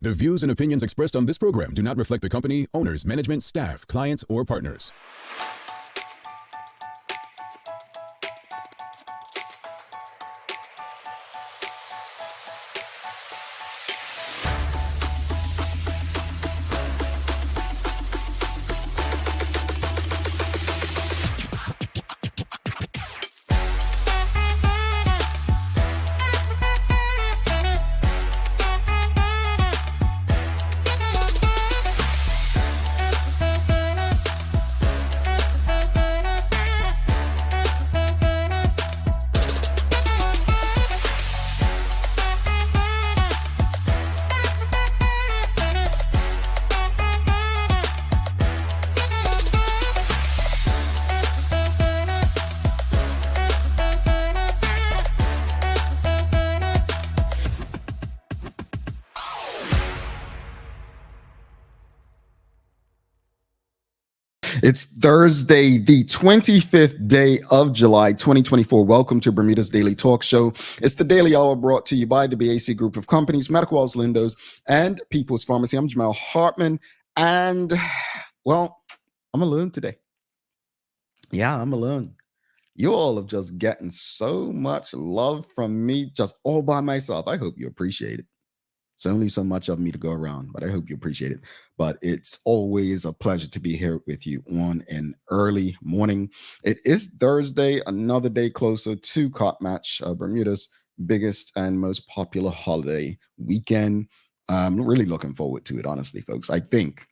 The views and opinions expressed on this program do not reflect the company, owners, management, staff, clients, or partners. It's Thursday, the 25th day of July, 2024. Welcome to Bermuda's Daily Talk Show. It's the Daily Hour brought to you by the BAC Group of Companies, Medical House Lindos, and People's Pharmacy. I'm Jamal Hartman, and, well, I'm alone today. Yeah, I'm alone. You all have just gotten so much love from me just all by myself. I hope you appreciate it. It's only so much of me to go around, but I hope you appreciate it. But it's always a pleasure to be here with you on an early morning. It is Thursday, another day closer to Cot Match, Bermuda's biggest and most popular holiday weekend. I'm really looking forward to it, honestly, folks. I think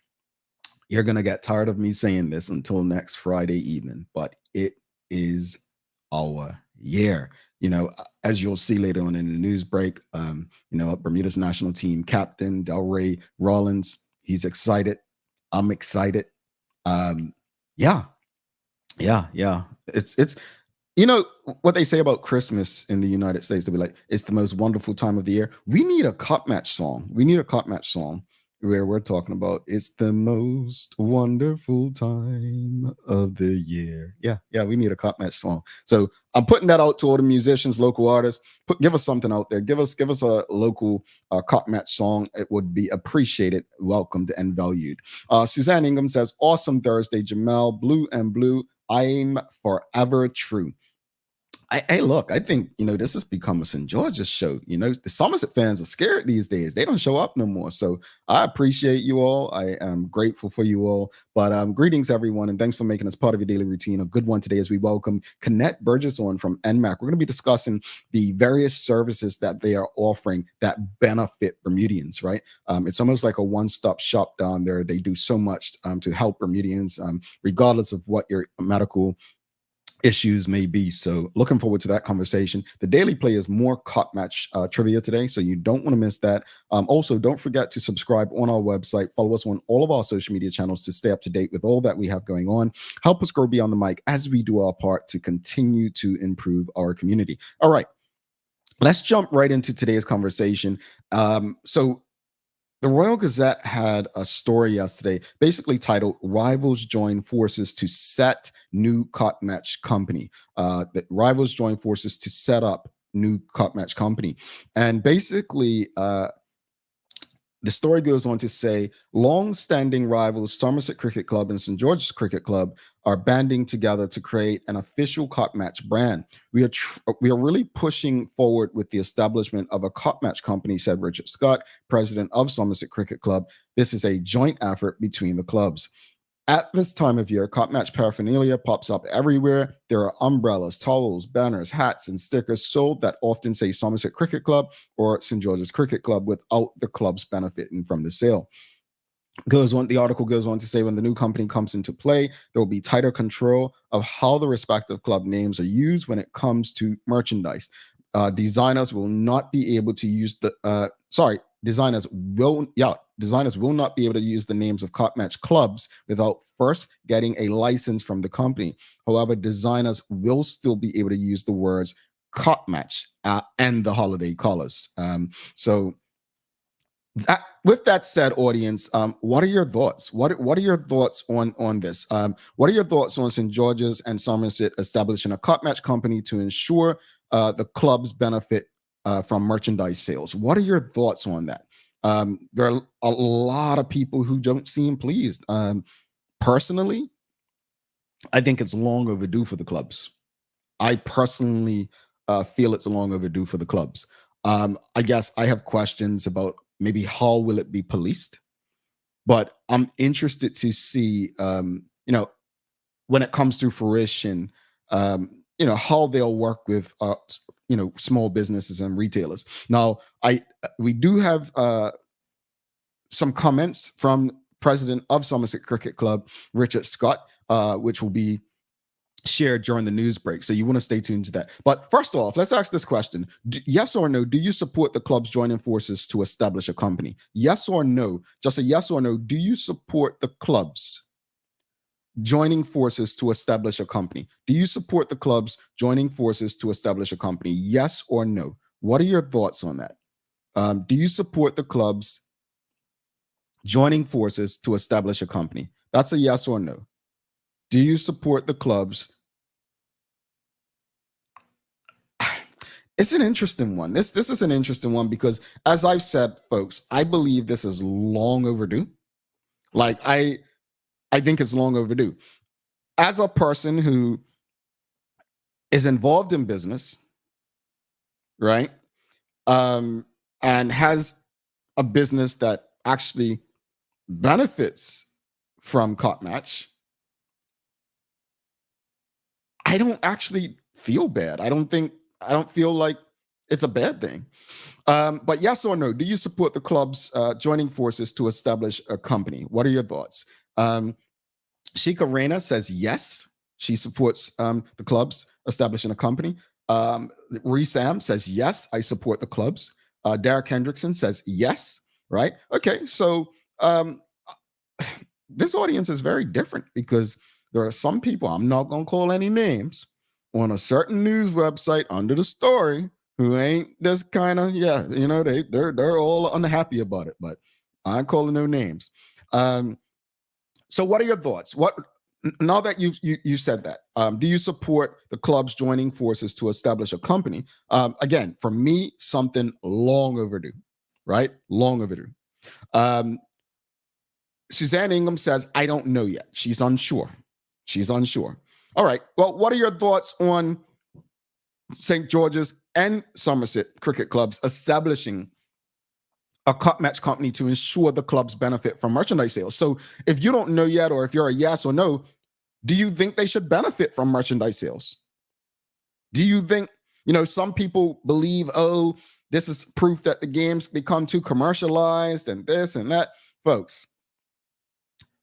you're going to get tired of me saying this until next Friday evening, but it is our year. You know, as you'll see later on in the news break, Bermuda's national team captain, Delray Rollins, he's excited. I'm excited. Yeah. It's you know what they say about Christmas in the United States, to be like, it's the most wonderful time of the year. We need a Cot Match song. We need a Cot Match song where we're talking about it's the most wonderful time of the year. Yeah, we need a Cot Match song. So I'm putting that out to all the musicians, local artists. Give us something out there. Give us a local Cot Match song. It would be appreciated, welcomed, and valued. Suzanne Ingham says, awesome Thursday, Jamel. Blue and blue, I'm forever true. Hey, look, I think, this has become a St. George's show. The Somerset fans are scared these days. They don't show up no more. So I appreciate you all. I am grateful for you all. But greetings, everyone, and thanks for making us part of your daily routine. A good one today as we welcome Kennette Burgess on from NMAC. We're going to be discussing the various services that they are offering that benefit Bermudians, right? It's almost like a one-stop shop down there. They do so much to help Bermudians, regardless of what your medical issues may be. So looking forward to that conversation. The Daily Play is more Cot Match trivia today, so you don't want to miss that. Also, don't forget to subscribe on our website. Follow us on all of our social media channels to stay up to date with all that we have going on. Help us grow beyond the mic as we do our part to continue to improve our community. All right, let's jump right into today's conversation. The Royal Gazette had a story yesterday, basically titled "Rivals Join Forces to Set New Cot Match Company." That rivals join forces to set up new Cot Match company, and basically, the story goes on to say, long-standing rivals Somerset Cricket Club and St. George's Cricket Club are banding together to create an official Cot Match brand. We are really pushing forward with the establishment of a Cot Match company, said Richard Scott, president of Somerset Cricket Club. This is a joint effort between the clubs. At this time of year, Cot Match paraphernalia pops up everywhere. There are umbrellas, towels, banners, hats, and stickers sold that often say Somerset Cricket Club or St. George's Cricket Club without the clubs benefiting from the sale. The article goes on to say, when the new company comes into play, there will be tighter control of how the respective club names are used when it comes to merchandise. Designers will not be able to use designers will not be able to use the names of Cot Match clubs without first getting a license from the company. However, designers will still be able to use the words Cot Match and the holiday colors. With that said, audience, what are your thoughts? What are your thoughts on this? What are your thoughts on St. George's and Somerset establishing a Cot Match company to ensure the clubs benefit from merchandise sales? What are your thoughts on that? There are a lot of people who don't seem pleased. Personally, I think it's long overdue for the clubs. I personally feel it's long overdue for the clubs. I guess I have questions about maybe how will it be policed, but I'm interested to see, when it comes to fruition, how they'll work with, small businesses and retailers. Now, we do have some comments from president of Somerset Cricket Club, Richard Scott, which will be shared during the news break. So you want to stay tuned to that. But first off, let's ask this question. Yes or no, do you support the clubs joining forces to establish a company? Yes or no? Just a yes or no. Do you support the clubs joining forces to establish a company? Do you support the clubs joining forces to establish a company? Yes or no? What are your thoughts on that? Do you support the clubs joining forces to establish a company? That's a yes or no. Do you support the clubs? It's an interesting one. This is an interesting one because, as I've said, folks, I believe this is long overdue. Like, I think it's long overdue. As a person who is involved in business, right, and has a business that actually benefits from Cot Match, I don't actually feel bad. I don't feel like it's a bad thing. But yes or no, do you support the clubs joining forces to establish a company? What are your thoughts? Shika Reyna says yes. She supports the clubs establishing a company. Sam says yes, I support the clubs. Derek Hendrickson says yes, right? Okay, so this audience is very different because there are some people, I'm not going to call any names, on a certain news website under the story who ain't this kind of, they're all unhappy about it, but I'm calling no names. So what are your thoughts? Now that you said that, do you support the clubs joining forces to establish a company? Again, for me, something long overdue, right? Long overdue. Suzanne Ingham says, I don't know yet. She's unsure. All right. Well, what are your thoughts on St. George's and Somerset cricket clubs establishing a Cot Match company to ensure the clubs benefit from merchandise sales? So if you don't know yet, or if you're a yes or no, do you think they should benefit from merchandise sales? Do you think, some people believe, oh, this is proof that the games become too commercialized and this and that? Folks,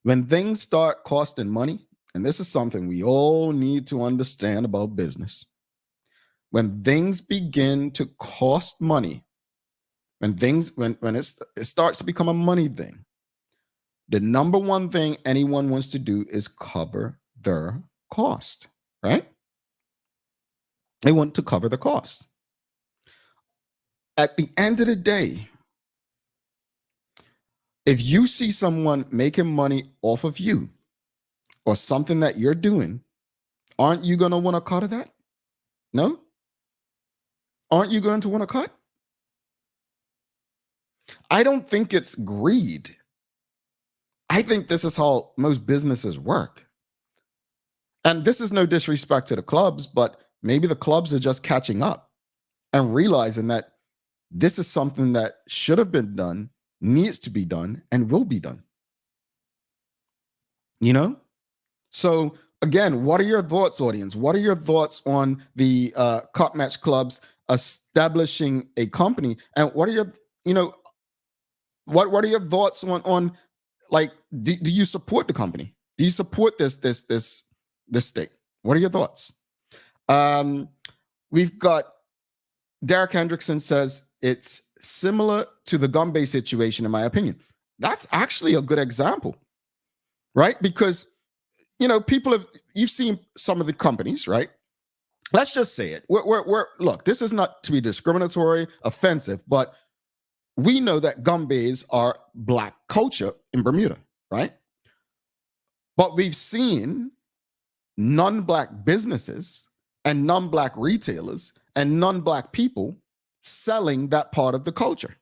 when things start costing money, and this is something we all need to understand about business, when things begin to cost money, when it starts to become a money thing, the number one thing anyone wants to do is cover their cost, right? They want to cover the cost. At the end of the day, if you see someone making money off of you or something that you're doing, aren't you going to want to cut of that? No? Aren't you going to want to cut? I don't think it's greed. I think this is how most businesses work. And this is no disrespect to the clubs, but maybe the clubs are just catching up and realizing that this is something that should have been done, needs to be done, and will be done. So again, what are your thoughts, audience? What are your thoughts on the Cot Match clubs establishing a company? And what are your, what are your thoughts on like, do you support the company? Do you support this thing? What are your thoughts? We've got Derek Hendrickson says it's similar to the Gumby situation, in my opinion. That's actually a good example, right? Because, you've seen some of the companies, right? Let's just say it. Look, this is not to be discriminatory, offensive, but we know that Gumbies are Black culture in Bermuda, right? But we've seen non-Black businesses and non-Black retailers and non-Black people selling that part of the culture.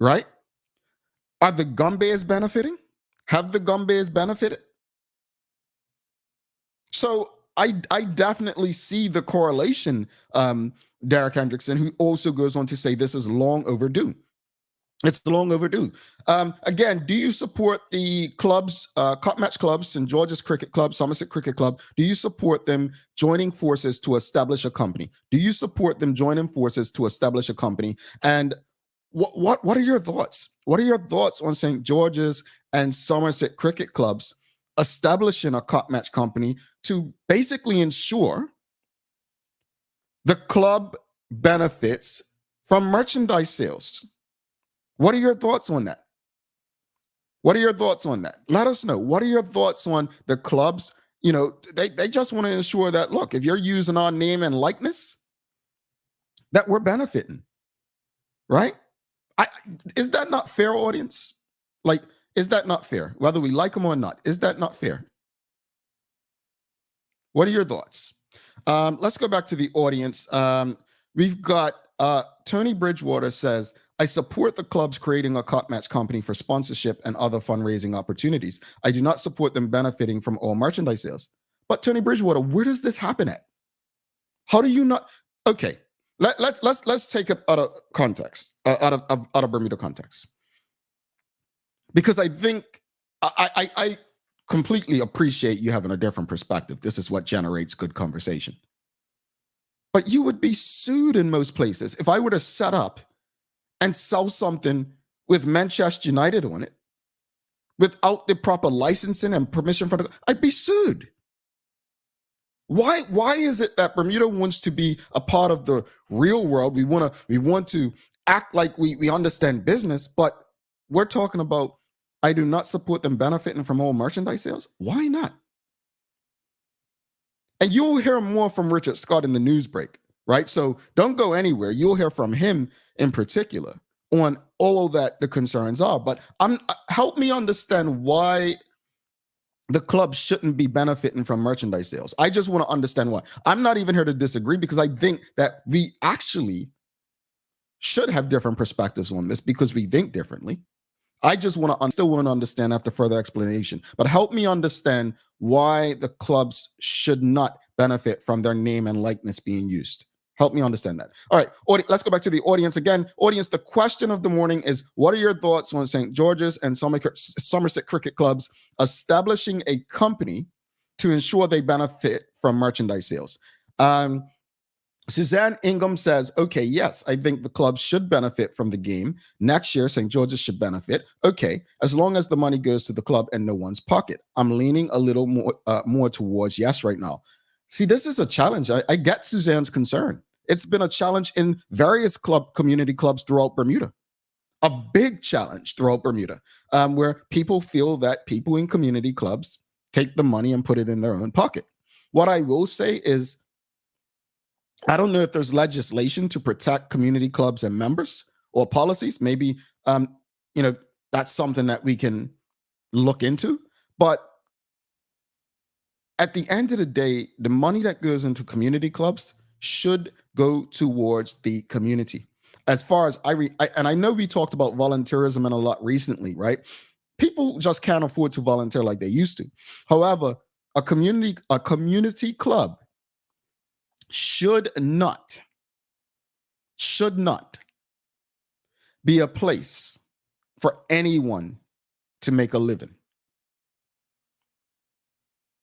right? Are the gum bears benefiting? Have the gum bears benefited? So I definitely see the correlation, Derek Hendrickson, who also goes on to say this is long overdue. It's long overdue. Again, do you support the clubs, Cup Match Clubs, St. George's Cricket Club, Somerset Cricket Club? Do you support them joining forces to establish a company? Do you support them joining forces to establish a company? And what are your thoughts? What are your thoughts on St. George's and Somerset Cricket Clubs establishing a Cup Match company to basically ensure the club benefits from merchandise sales? What are your thoughts on that? What are your thoughts on that? Let us know. What are your thoughts on the clubs? You know, they just want to ensure that, look, if you're using our name and likeness, that we're benefiting, right? Is that not fair, audience? Like, is that not fair? Whether we like them or not, is that not fair? What are your thoughts? Let's go back to the audience. We've got Tony Bridgewater says, I support the clubs creating a Cup Match company for sponsorship and other fundraising opportunities. I do not support them benefiting from all merchandise sales. But Tony Bridgewater, where does this happen at? How do you not? Okay, let's take it out of context, out of Bermuda context, because I think I completely appreciate you having a different perspective. This is what generates good conversation. But you would be sued in most places if I were to set up and sell something with Manchester United on it without the proper licensing and permission from I'd be sued. Why is it that Bermuda wants to be a part of the real world? We want to act like we understand business, but we're talking about I do not support them benefiting from all merchandise sales. Why not? And you'll hear more from Richard Scott in the news break, right? So don't go anywhere. You'll hear from him in particular on all that the concerns are. But help me understand why the club shouldn't be benefiting from merchandise sales. I just want to understand why. I'm not even here to disagree, because I think that we actually should have different perspectives on this because we think differently. I just still want to understand after further explanation, but help me understand why the clubs should not benefit from their name and likeness being used. Help me understand that. All right, let's go back to the audience again. Audience, the question of the morning is, what are your thoughts on St. George's and Somerset Cricket Clubs establishing a company to ensure they benefit from merchandise sales? Suzanne Ingham says, okay, yes, I think the clubs should benefit from the game. Next year, St. George's should benefit. Okay, as long as the money goes to the club and no one's pocket. I'm leaning a little more towards yes right now. See, this is a challenge. I get Suzanne's concern. It's been a challenge in various community clubs throughout Bermuda. A big challenge throughout Bermuda, where people feel that people in community clubs take the money and put it in their own pocket. What I will say is, I don't know if there's legislation to protect community clubs and members or policies. Maybe, that's something that we can look into. But at the end of the day, the money that goes into community clubs should go towards the community. As far as I know we talked about volunteerism and a lot recently, right? People just can't afford to volunteer like they used to. However, a community club should not be a place for anyone to make a living.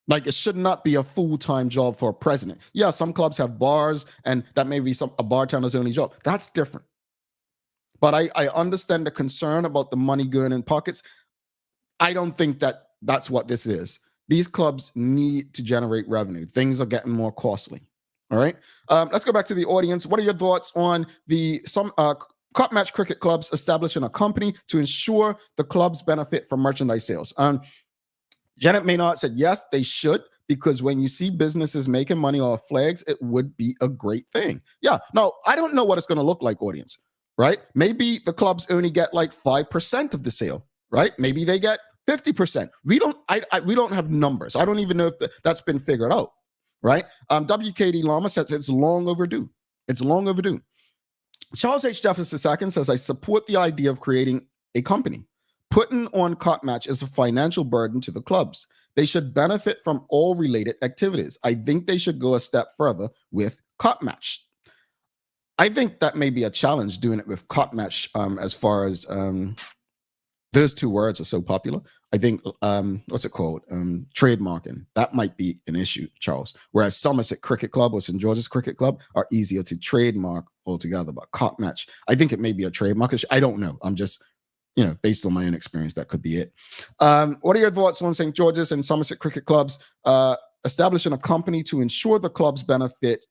Like, it should not be a full-time job for a president. Yeah, some clubs have bars, and that may be a bartender's only job. That's different. But I understand the concern about the money going in pockets. I don't think that's what this is. These clubs need to generate revenue. Things are getting more costly. All right. Let's go back to the audience. What are your thoughts on some Cup Match Cricket clubs establishing a company to ensure the clubs benefit from merchandise sales? Janet Maynard said, yes, they should, because when you see businesses making money off flags, it would be a great thing. Yeah. Now, I don't know what it's going to look like, audience, right? Maybe the clubs only get like 5% of the sale, right? Maybe they get 50%. We don't have numbers. I don't even know if that's been figured out. Right? WKD Lama says it's long overdue. It's long overdue. Charles H. Jefferson II says, I support the idea of creating a company. Putting on Cot Match is a financial burden to the clubs. They should benefit from all related activities. I think they should go a step further with Cot Match. I think that may be a challenge doing it with Cot Match as far as those two words are so popular. I think, what's it called? Trademarking. That might be an issue, Charles. Whereas Somerset Cricket Club or St. George's Cricket Club are easier to trademark altogether. But Cot Match, I think it may be a trademark issue. I don't know. I'm just, based on my own experience, that could be it. What are your thoughts on St. George's and Somerset Cricket Clubs establishing a company to ensure the clubs benefit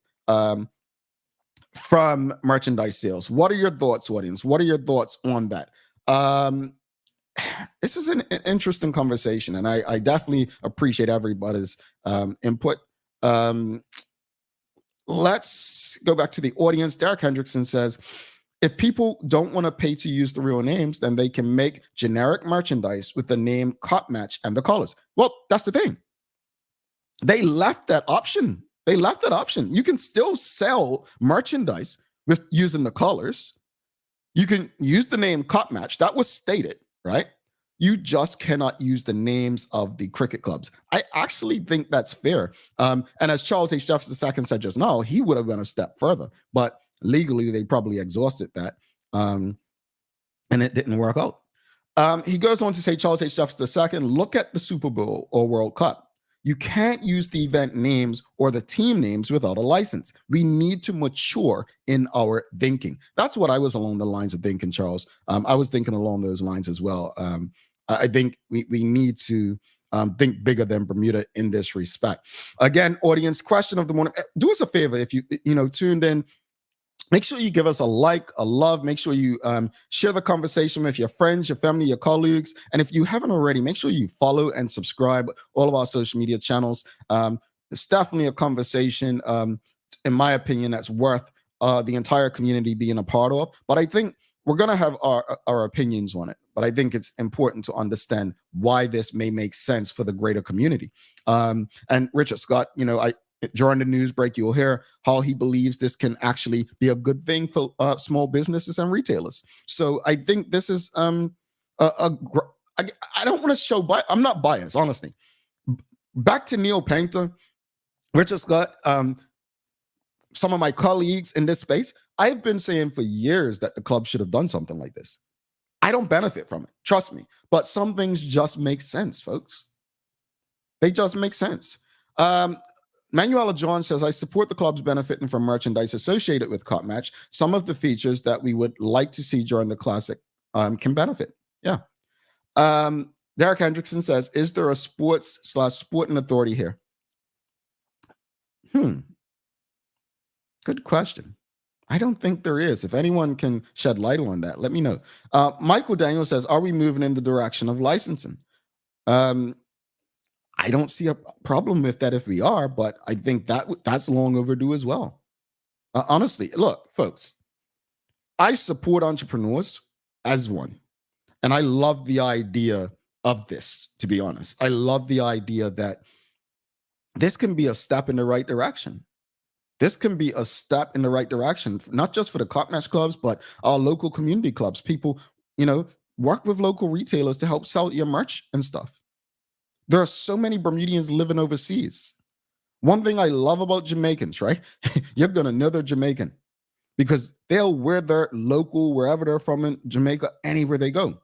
from merchandise sales? What are your thoughts, audience? What are your thoughts on that? This is an interesting conversation, and I definitely appreciate everybody's input. Let's go back to the audience. Derek Hendrickson says, if people don't want to pay to use the real names, then they can make generic merchandise with the name Cot Match and the colors. Well, that's the thing. They left that option. You can still sell merchandise with using the colors. You can use the name Cot Match. That was stated, right? You just cannot use the names of the cricket clubs. I actually think that's fair. And as Charles H. Jefferson II said just now, he would have gone a step further. But legally, they probably exhausted that. And it didn't work out. He goes on to say, Charles H. Jefferson II, look at the Super Bowl or World Cup. You can't use the event names or the team names without a license. We need to mature in our thinking. That's what I was along the lines of thinking, Charles. I was thinking along those lines as well. I think we need to think bigger than Bermuda in this respect. Again, audience, question of the morning. Do us a favor if you tuned in. Make sure you give us a like, a love. Make sure you share the conversation with your friends, your family, your colleagues. And if you haven't already, make sure you follow and subscribe all of our social media channels. It's definitely a conversation, in my opinion, that's worth the entire community being a part of. But I think we're going to have our opinions on it. But I think it's important to understand why this may make sense for the greater community. And Richard Scott, during the news break, you'll hear how he believes this can actually be a good thing for small businesses and retailers. So I think this is I don't want to show bias. I'm not biased, honestly. Back to Neil Painter, Richard Scott, some of my colleagues in this space, I've been saying for years that the club should have done something like this. I don't benefit from it, trust me. But some things just make sense, folks. They just make sense. Manuela John says, I support the clubs benefiting from merchandise associated with Cot Match. Some of the features that we would like to see during the Classic can benefit. Yeah. Derek Hendrickson says, is there a sporting authority here? Good question. I don't think there is. If anyone can shed light on that, let me know. Michael Daniel says, are we moving in the direction of licensing? I don't see a problem with that if we are, but I think that's long overdue as well. Honestly, look, folks, I support entrepreneurs as one, and I love the idea of this, to be honest. I love the idea that this can be a step in the right direction. This can be a step in the right direction, not just for the Cot Match clubs, but our local community clubs. People, work with local retailers to help sell your merch and stuff. There are so many Bermudians living overseas. One thing I love about Jamaicans, right? You're going to know they're Jamaican because they'll wear their local, wherever they're from in Jamaica, anywhere they go.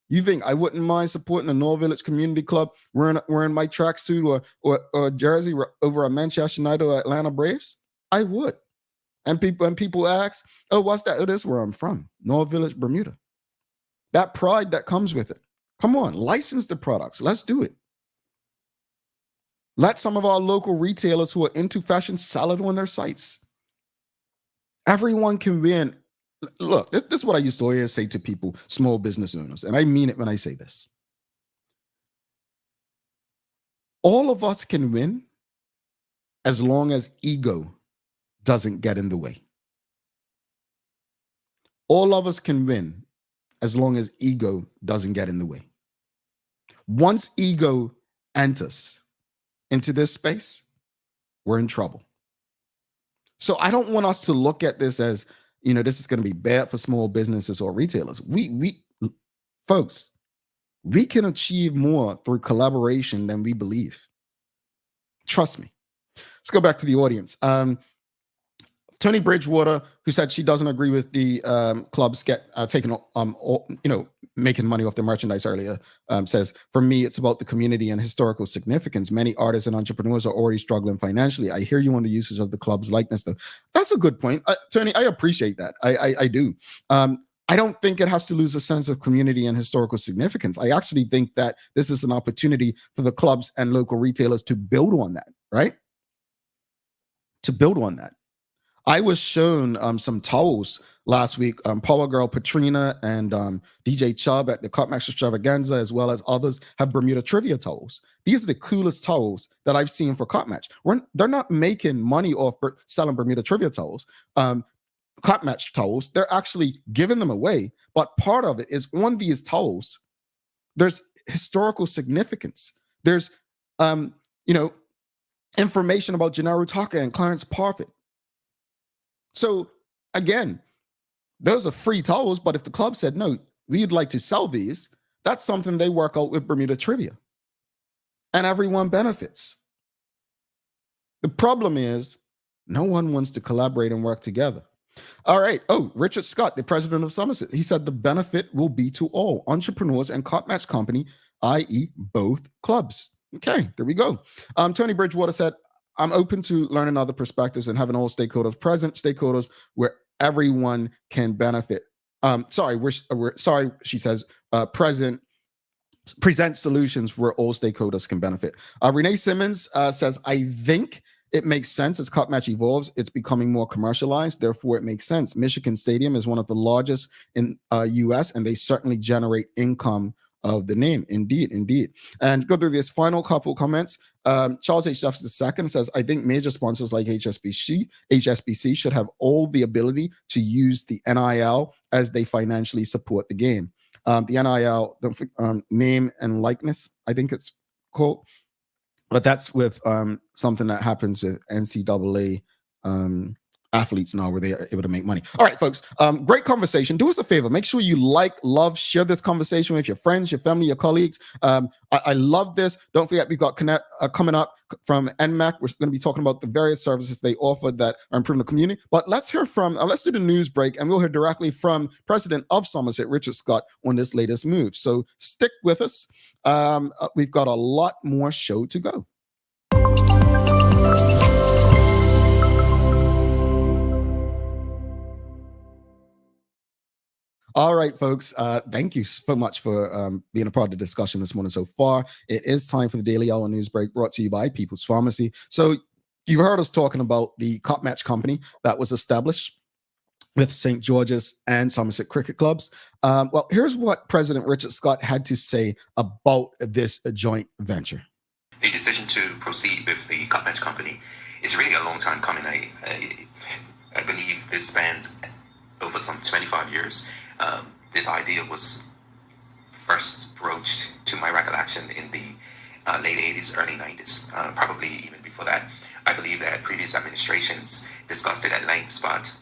You think I wouldn't mind supporting a North Village Community Club wearing my tracksuit or jersey over a Manchester United or Atlanta Braves? I would. And people ask, oh, what's that? Oh, this is where I'm from, North Village, Bermuda. That pride that comes with it. Come on, license the products. Let's do it. Let some of our local retailers who are into fashion sell it on their sites. Everyone can win. Look, this is what I used to always say to people, small business owners, and I mean it when I say this. All of us can win as long as ego doesn't get in the way. All of us can win as long as ego doesn't get in the way. Once ego enters into this space, we're in trouble. So I don't want us to look at this as this is going to be bad for small businesses or retailers. Folks, we can achieve more through collaboration than we believe. Trust me. Let's go back to the audience. Tony Bridgewater, who said she doesn't agree with the clubs taking making money off their merchandise earlier, says, for me, it's about the community and historical significance. Many artists and entrepreneurs are already struggling financially. I hear you on the usage of the club's likeness, though. That's a good point. Tony, I appreciate that. I do. I don't think it has to lose a sense of community and historical significance. I actually think that this is an opportunity for the clubs and local retailers to build on that, right? To build on that. I was shown some towels last week. Power Girl Patrina and DJ Chubb at the Cutmax Extravaganza, as well as others, have Bermuda Trivia towels. These are the coolest towels that I've seen for Cutmatch. They're not making money off selling Bermuda Trivia towels. Cutmatch towels, they're actually giving them away, but part of it is on these towels, there's historical significance. There's information about Gennaro Taka and Clarence Parfit. So again, those are free towels, but if the club said, no, we'd like to sell these, that's something they work out with Bermuda Trivia. And everyone benefits. The problem is no one wants to collaborate and work together. All right. Oh, Richard Scott, the president of Somerset, he said the benefit will be to all entrepreneurs and Cutmatch Company, i.e. both clubs. Okay, there we go. Tony Bridgewater said, I'm open to learning other perspectives and having all stakeholders present, stakeholders where everyone can benefit. We're sorry, she says, present solutions where all stakeholders can benefit. Renee Simmons says, I think it makes sense as Cutmatch evolves. It's becoming more commercialized. Therefore, it makes sense. Michigan Stadium is one of the largest in U.S., and they certainly generate income of the name. Indeed. And go through this final couple comments. Charles H. Jefferson II says, I think major sponsors like HSBC should have all the ability to use the NIL as they financially support the game. The NIL, name and likeness, I think it's called. But that's with something that happens with NCAA athletes now where they are able to make money. All right, folks, great conversation. Do us a favor. Make sure you like, love, share this conversation with your friends, your family, your colleagues. I love this. Don't forget, we've got Kennette coming up from NMAC. We're going to be talking about the various services they offer that are improving the community. But let's hear from, let's do the news break, and we'll hear directly from President of Somerset, Richard Scott, on this latest move. So stick with us. We've got a lot more show to go. All right, folks, thank you so much for being a part of the discussion this morning so far. It is time for the Daily Hour News Break, brought to you by People's Pharmacy. So you heard us talking about the Cutmatch Company that was established with St. George's and Somerset Cricket Clubs. Well, here's what President Richard Scott had to say about this joint venture. The decision to proceed with the Cutmatch Company is really a long time coming. I believe this spans over some 25 years. This idea was first broached, to my recollection, in the late 80s, early 90s, probably even before that. I believe that previous administrations discussed it at length, but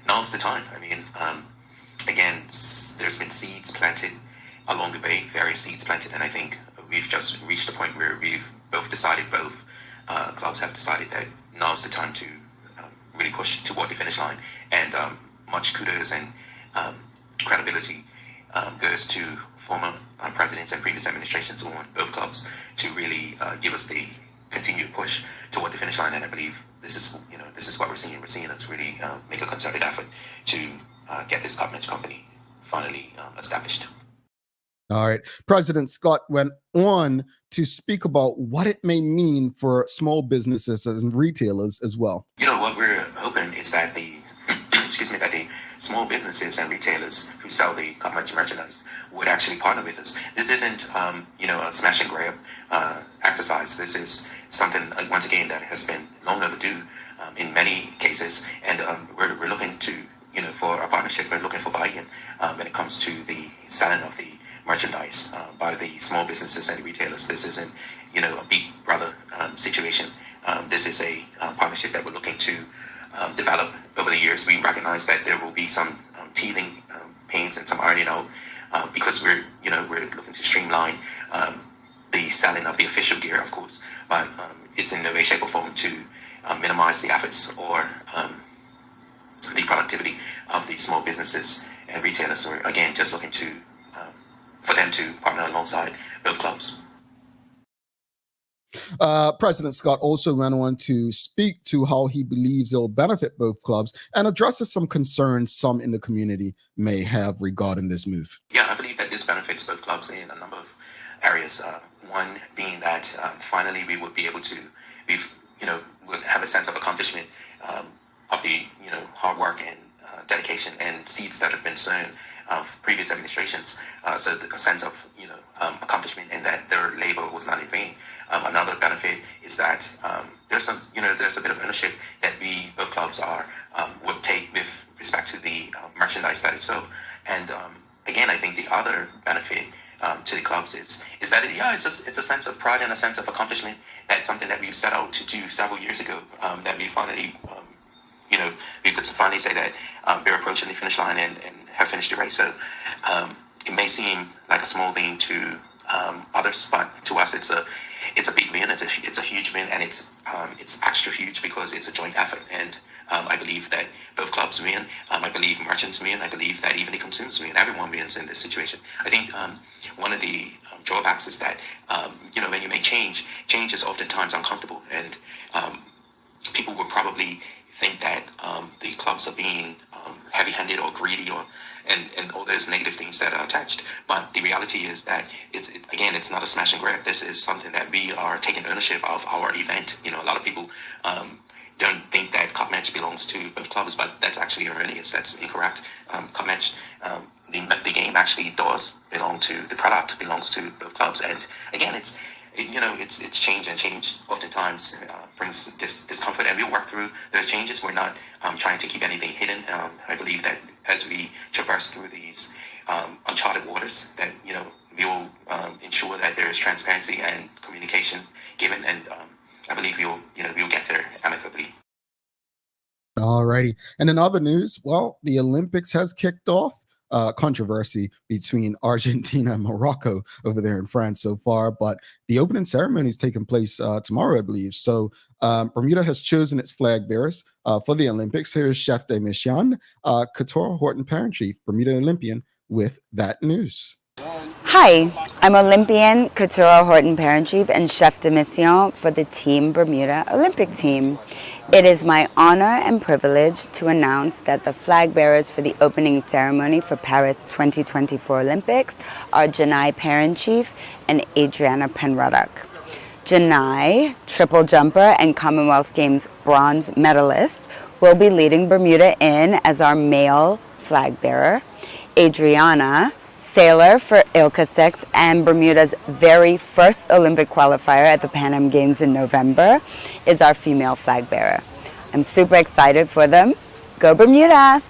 now's the time. I mean, again, there's been seeds planted along the way, various seeds planted, and I think we've just reached a point where we've both clubs have decided that now's the time to really push toward the finish line, and much kudos and credibility goes to former presidents and previous administrations on both clubs to really give us the continued push toward the finish line. And I believe this is what we're seeing. We're seeing us really make a concerted effort to get this Cutmatch Company finally established. All right. President Scott went on to speak about what it may mean for small businesses and retailers as well. What we're hoping is that the that the small businesses and retailers who sell the Cutmatch merchandise would actually partner with us. This isn't, a smash and grab exercise. This is something, once again, that has been long overdue in many cases. And we're looking to, for a partnership, we're looking for buy-in when it comes to the selling of the merchandise by the small businesses and the retailers. This isn't, a big brother situation. This is a partnership that we're looking to develop over over the years, we recognize that there will be some teething pains and some ironing out because we're looking to streamline the selling of the official gear, of course, but it's in no way, shape, or form to minimize the efforts or the productivity of the small businesses and retailers. We're again just looking to for them to partner alongside both clubs. President Scott also went on to speak to how he believes it'll benefit both clubs and addresses some concerns some in the community may have regarding this move. Yeah, I believe that this benefits both clubs in a number of areas. One being that finally we would be able to, would have a sense of accomplishment of the hard work and dedication and seeds that have been sown of previous administrations. So a sense of accomplishment and that their labor was not in vain. Another benefit is that there's a bit of ownership that we both clubs would take with respect to the merchandise that is sold. And again, I think the other benefit to the clubs is that it's a sense of pride and a sense of accomplishment. That's something that we set out to do several years ago. That we finally, we could finally say that we're approaching the finish line and have finished the race. So it may seem like a small thing to others, but to us, it's a big win. It's a huge win, and it's extra huge because it's a joint effort. And I believe that both clubs win. I believe merchants win. I believe that even the consumers win. Everyone wins in this situation. I think one of the drawbacks is that when you make change is oftentimes uncomfortable, and people would probably think that the clubs are being heavy-handed or greedy and all those negative things that are attached. But the reality is that it's not a smash and grab. This is something that we are taking ownership of our event. A lot of people don't think that Cup Match belongs to both clubs, but that's actually erroneous. That's incorrect. Cup Match, the game actually does belong to the product, belongs to both clubs. And again, it's change, and change oftentimes brings discomfort, and we'll work through those changes. We're not trying to keep anything hidden. I believe that as we traverse through these uncharted waters, that we will ensure that there is transparency and communication given, and I believe we'll get there amicably. All righty. And in other news, well, the Olympics has kicked off. Controversy between Argentina and Morocco over there in France so far, but the opening ceremony is taking place tomorrow, I believe. So Bermuda has chosen its flag bearers for the Olympics. Here's Chef de Mission, Couture Horton Parent Chief, Bermuda Olympian, with that news. Hi, I'm Olympian, Couture Horton Parent Chief, and Chef de Mission for the Team Bermuda Olympic team. It is my honor and privilege to announce that the flag bearers for the opening ceremony for Paris 2024 Olympics are Janai Parent Chief and Adriana Penruddock. Janai, triple jumper and Commonwealth Games bronze medalist, will be leading Bermuda in as our male flag bearer. Adriana, sailor for ILCA 6 and Bermuda's very first Olympic qualifier at the Pan Am Games in November, is our female flag bearer. I'm super excited for them. Go Bermuda!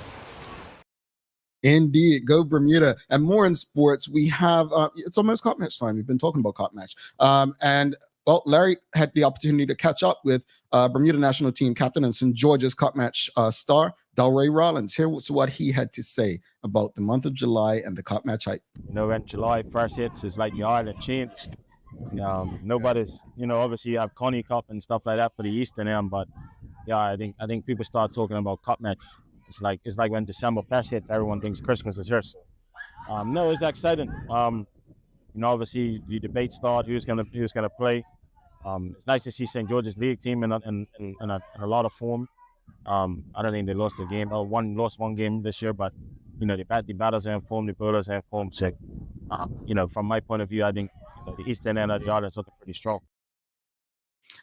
Indeed, go Bermuda. And more in sports, we have, it's almost Cup Match time. We've been talking about Cup Match. Well, Larry had the opportunity to catch up with Bermuda national team captain and St. George's Cup Match star, Delray Rollins. Here's what he had to say about the month of July and the Cup Match hype. When July first hits, it's like the island changed. Nobody's, obviously you have Connie Cup and stuff like that for the Eastern End, but yeah, I think people start talking about Cup Match. It's like when December first hit, everyone thinks Christmas is here. No, it's exciting. Obviously the debate start who's gonna play. It's nice to see St. George's League team in a lot of form. I don't think they lost a game. Lost one game this year, but the batters are in form, the bowlers are in form. So, from my point of view, I think the Eastern end of the island is looking pretty strong.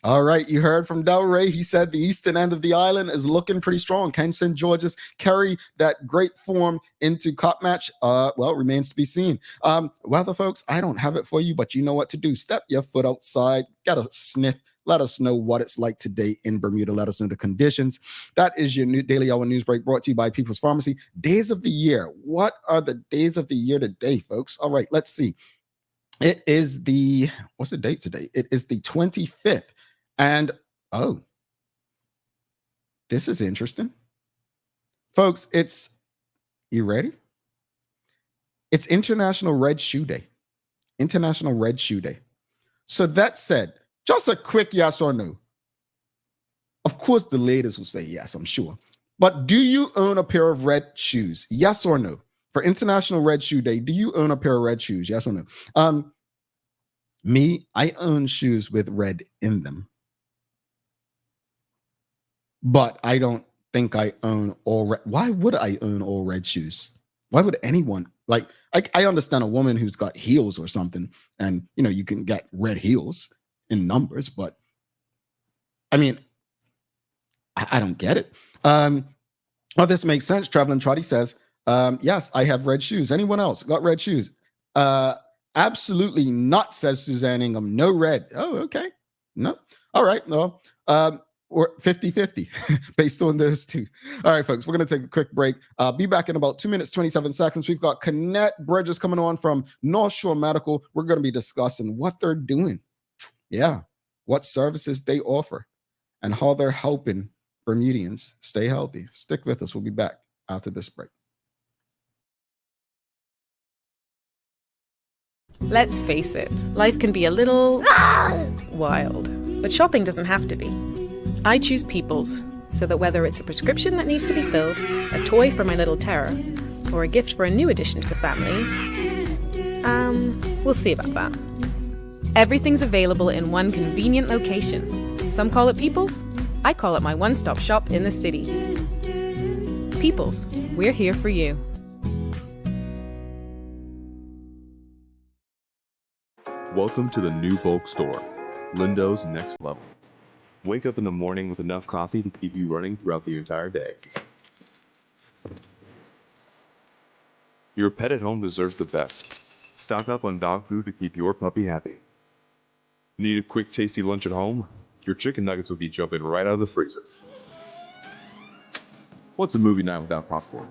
All right, you heard from Delray. He said the eastern end of the island is looking pretty strong. Can St. George's carry that great form into Cup Match? Well, remains to be seen. Weather folks, I don't have it for you, but you know what to do. Step your foot outside, get a sniff. Let us know what it's like today in Bermuda. Let us know the conditions. That is your new Daily Hour News Break brought to you by People's Pharmacy. Days of the year. What are the days of the year today, folks? All right, let's see. It is what's the date today? It is the 25th. And, oh, this is interesting. Folks, you ready? It's International Red Shoe Day. International Red Shoe Day. So that said, just a quick yes or no. Of course, the ladies will say yes, I'm sure. But do you own a pair of red shoes? Yes or no? For International Red Shoe Day, do you own a pair of red shoes? Yes or no? Me, I own shoes with red in them. But I don't think I own all red. Why would I own all red shoes? Why would anyone? Like, I understand a woman who's got heels or something, and you can get red heels in numbers, but I mean, I don't get it. Well, this makes sense. Traveling Trotty says, yes, I have red shoes. Anyone else got red shoes? Absolutely not, says Suzanne Ingham. No red. Oh, okay. No. All right. Well, or 50-50 based on those two. All right, folks, we're going to take a quick break. Be back in about 2 minutes, 27 seconds. We've got Kennette Burgess coming on from North Shore Medical. We're going to be discussing what they're doing. Yeah, what services they offer and how they're helping Bermudians stay healthy. Stick with us. We'll be back after this break. Let's face it, life can be a little wild, but shopping doesn't have to be. I choose People's, so that whether it's a prescription that needs to be filled, a toy for my little terror, or a gift for a new addition to the family, we'll see about that. Everything's available in one convenient location. Some call it People's, I call it my one-stop shop in the city. People's, we're here for you. Welcome to the new bulk store, Lindo's Next Level. Wake up in the morning with enough coffee to keep you running throughout the entire day. Your pet at home deserves the best. Stock up on dog food to keep your puppy happy. Need a quick tasty lunch at home? Your chicken nuggets will be jumping right out of the freezer. What's a movie night without popcorn?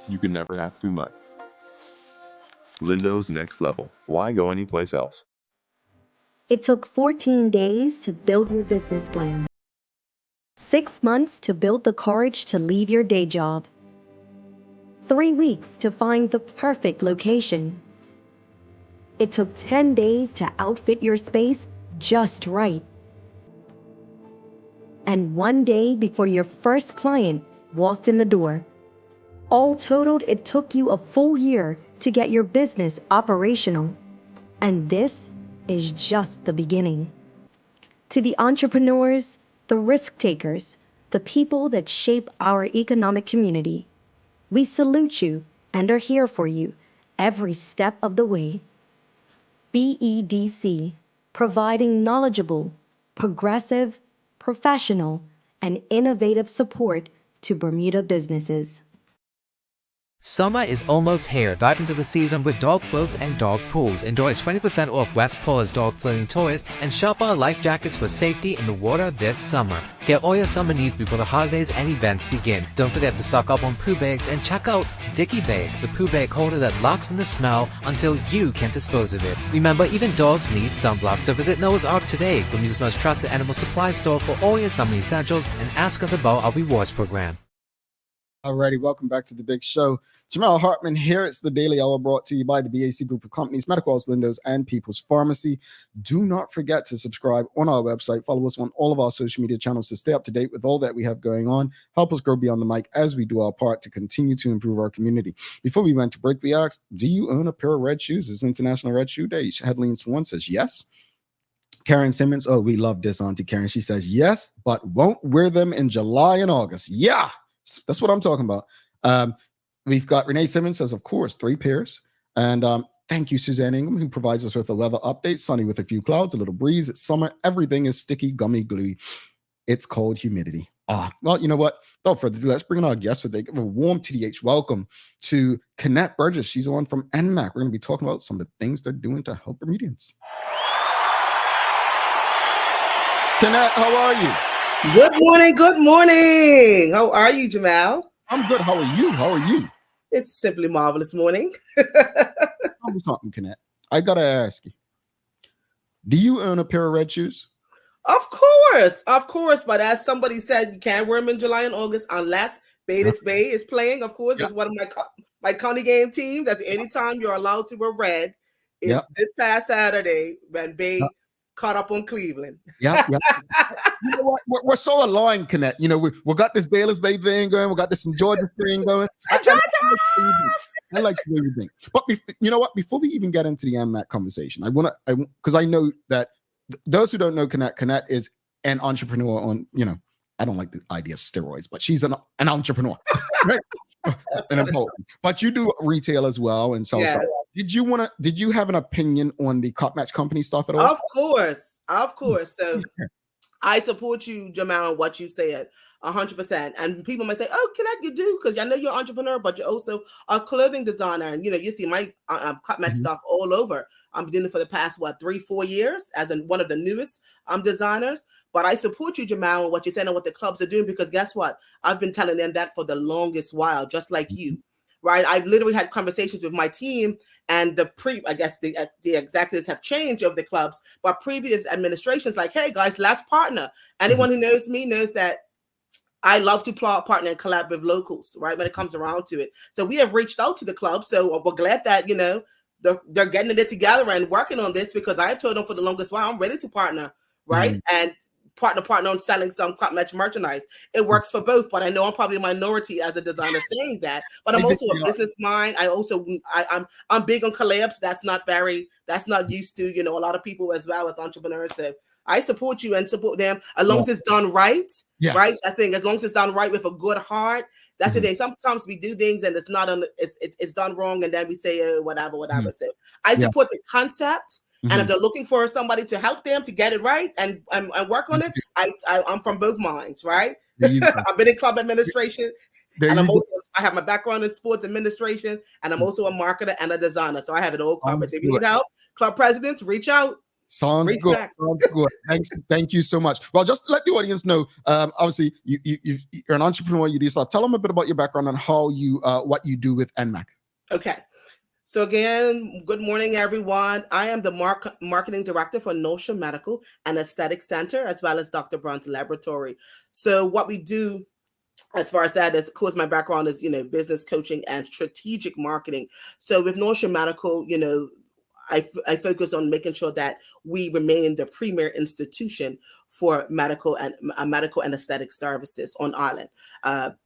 You can never have too much. Lindo's Next Level. Why go anyplace else? It took 14 days to build your business plan. 6 months to build the courage to leave your day job. 3 weeks to find the perfect location. It took 10 days to outfit your space just right. And 1 day before your first client walked in the door. All totaled, it took you a full year to get your business operational. And this is just the beginning. To the entrepreneurs, the risk takers, the people that shape our economic community, we salute you and are here for you every step of the way. BEDC, providing knowledgeable, progressive, professional, and innovative support to Bermuda businesses. Summer is almost here. Dive into the season with dog floats and dog pools. Enjoy 20% off West Paula's dog floating toys and shop our life jackets for safety in the water this summer. Get all your summer needs before the holidays and events begin. Don't forget to stock up on poo bags and check out Dicky Bags, the poo bag holder that locks in the smell until you can dispose of it. Remember, even dogs need sunblock, so visit Noah's Ark today, Bermuda's most trusted animal supply store for all your summer essentials, and ask us about our rewards program. Alrighty, welcome back to the big show. Jamal Hartman here. It's the Daily Hour brought to you by the BAC Group of Companies, Medical House Lindo's, and People's Pharmacy. Do not forget to subscribe on our website. Follow us on all of our social media channels to stay up to date with all that we have going on. Help us grow beyond the mic as we do our part to continue to improve our community. Before we went to break, we asked, do you own a pair of red shoes? It's International Red Shoe Day. Headline Swan says yes. Karen Simmons, oh, we love this, Auntie Karen. She says yes, but won't wear them in July and August. Yeah. That's what I'm talking about. We've got Renee Simmons says, of course, 3 pairs. And thank you, Suzanne Ingham, who provides us with a weather update. Sunny with a few clouds, a little breeze. It's summer. Everything is sticky, gummy, gluey. It's cold humidity. Well, you know what? Without further ado, let's bring in our guest today. Give a warm TDH welcome to Kennette Burgess. She's on from NMAC. We're going to be talking about some of the things they're doing to help Bermudians. Kennette, how are you? Good morning. Good morning. How are you, Jamal? I'm good. How are you? How are you? It's simply marvelous morning. Tell me something, Kennette. I got to ask you. Do you own a pair of red shoes? Of course. But as somebody said, you can't wear them in July and August unless Bayless Bay is playing, of course. Yep. It's one of my county game team. That's anytime you're allowed to wear red. It's this past Saturday when Bay caught up on Cleveland. Yeah. You know what? We're so aligned, Kennette. You know, we got this Bayless Bay thing going. We got this Georgia thing going. I like the way we think. But you know what? Before we even get into the NMAC conversation, because I know that those who don't know Kennette is an entrepreneur on, you know, I don't like the idea of steroids, but she's an entrepreneur. Right? But you do retail as well and so stuff. Did you have an opinion on the cup match company stuff at all? Of course. So I support you, Jamal, what you said 100%. And people might say, oh, Kennette, you do, because I know you're an entrepreneur, but you're also a clothing designer. And, you know, you see my cup match stuff all over. I'm doing it for the past, 3-4 years as one of the newest designers. But I support you, Jamal, and what you're saying and what the clubs are doing, because guess what? I've been telling them that for the longest while, just like you, right? I've literally had conversations with my team, and the executives have changed of the clubs, but previous administrations like, hey, guys, let's partner. Anyone who knows me knows that I love to partner and collab with locals, right, when it comes around to it. So we have reached out to the club. So we're glad that, you know, they're getting it together and working on this, because I've told them for the longest while I'm ready to partner, right? And partner on selling some cup match merchandise. It works for both, but I know I'm probably a minority as a designer saying that. But I'm also a business mind. I'm big on collabs. That's not used to, you know, a lot of people as well as entrepreneurs. So I support you and support them as long as it's done right. Yes. Right. That's the thing. As long as it's done right with a good heart. That's the thing. Sometimes we do things and it's not it's done wrong, and then we say whatever. So I support the concept. And if they're looking for somebody to help them to get it right and work on it, I'm from both minds, right? I've been in club administration, and I have my background in sports administration, and I'm also a marketer and a designer. So I have it all covered. So if you need help, club presidents, reach out. Sounds good. Thank you so much. Well, just to let the audience know, obviously you're an entrepreneur. You do stuff. Tell them a bit about your background and how you what you do with NMAC. Okay. So again, good morning, everyone. I am the marketing director for North Medical and Aesthetic Center, as well as Dr. Brown's Laboratory. So what we do as far as that is, of course, my background is, you know, business coaching and strategic marketing. So with North Medical, you know, I focus on making sure that we remain the premier institution for medical and aesthetic services on island.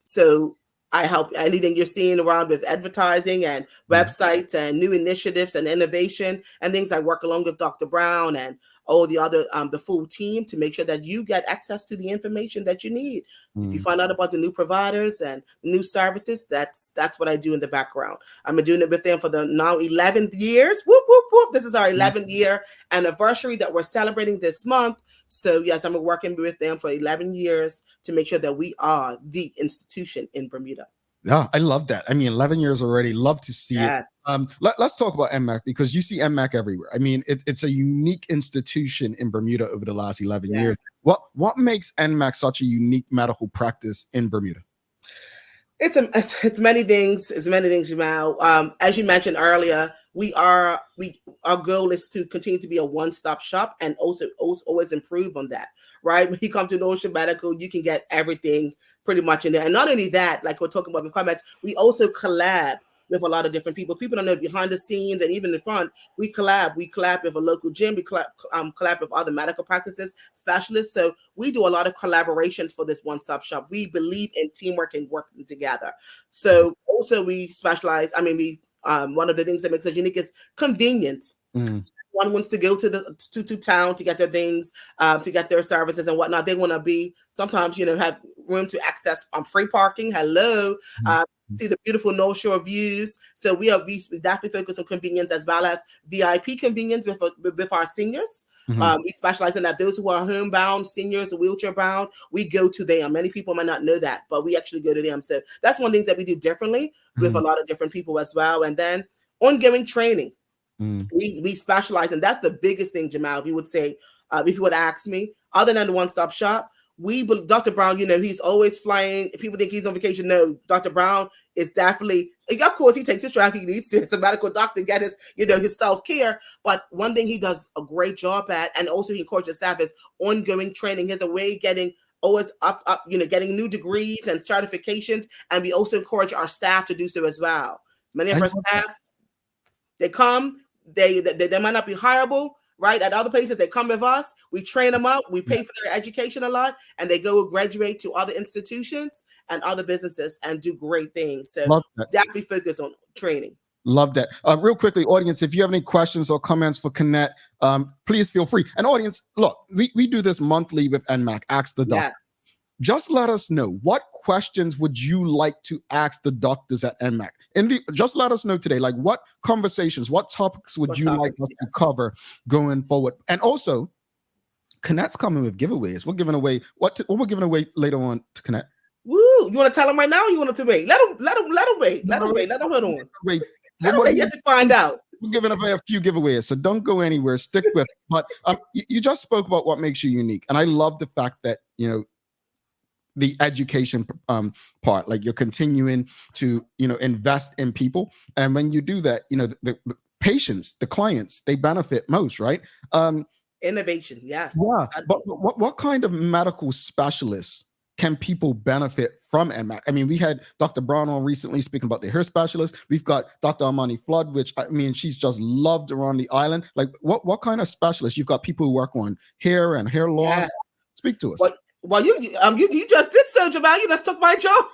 So I help anything you're seeing around with advertising and websites and new initiatives and innovation and things. I work along with Dr. Brown and all the other, the full team to make sure that you get access to the information that you need. If you find out about the new providers and new services, that's what I do in the background. I've been doing it with them for the now 11 years. Whoop, whoop, whoop. This is our 11th year anniversary that we're celebrating this month. So yes, I'm working with them for 11 years to make sure that we are the institution in Bermuda. Yeah, I love that. I mean, 11 years already. Love to see it. Let's talk about NMAC, because you see NMAC everywhere. I mean, it's a unique institution in Bermuda over the last 11 years. What makes NMAC such a unique medical practice in Bermuda? It's many things. It's many things, Jamal. As you mentioned earlier, our goal is to continue to be a one-stop shop and also always improve on that, right? When you come to Ocean Medical, you can get everything pretty much in there. And not only that, like we're talking about with Club Match, we also collab with a lot of different people. People don't know behind the scenes and even in front, we collab. We collab with a local gym. We collab with other medical practices, specialists. So we do a lot of collaborations for this one-stop shop. We believe in teamwork and working together. So also we specialize, one of the things that makes us unique is convenience. One wants to go to town to get their things, to get their services and whatnot. They want to be sometimes, have room to access free parking. Hello. See the beautiful North Shore views. So we definitely focus on convenience as well as VIP convenience with our seniors. We specialize in that. Those who are homebound, seniors, wheelchair bound, we go to them. Many people might not know that, but we actually go to them. So that's one thing that we do differently with a lot of different people as well. And then ongoing training. We specialize, and that's the biggest thing, Jamal. If you would say, if you would ask me, other than the one-stop shop, Dr. Brown, he's always flying. People think he's on vacation. No, Dr. Brown is definitely, of course, he takes his track. He needs to, as a medical doctor, get his, his self-care. But one thing he does a great job at, and also he encourages staff, is ongoing training. He's a way getting always up, getting new degrees and certifications. And we also encourage our staff to do so as well. Many of our staff, they come, they might not be hireable, right? At other places, they come with us. We train them up. We pay for their education a lot, and they go graduate to other institutions and other businesses and do great things. So definitely focus on training. Love that. Real quickly, audience, if you have any questions or comments for Kennette, please feel free. And audience, look, we do this monthly with NMAC, Ask the Doctor. Yes. Just let us know, what questions would you like to ask the doctors at NMAC? Just let us know today, like what conversations, what topics would you like us to cover going forward? And also, Kennette's coming with giveaways. We're giving away what we're giving away later on to Kennette. Woo! You want to tell them right now, or you want them to wait? Let them wait. Let them hold on. Let them wait. You have to find out. We're giving away a few giveaways, so don't go anywhere. Stick with it. But you just spoke about what makes you unique, and I love the fact that the education part, like you're continuing to invest in people, and when you do that, the patients, the clients, they benefit most, right? Innovation, yes. Yeah, but what kind of medical specialists can people benefit from NMAC? I mean, we had Dr. Brown on recently speaking about the hair specialist. We've got Dr. Amani Flood, which I mean, she's just loved around the island. Like, what kind of specialists? You've got people who work on hair and hair loss. Yes. Speak to us. Well, you just did so, Jamal. You just took my job.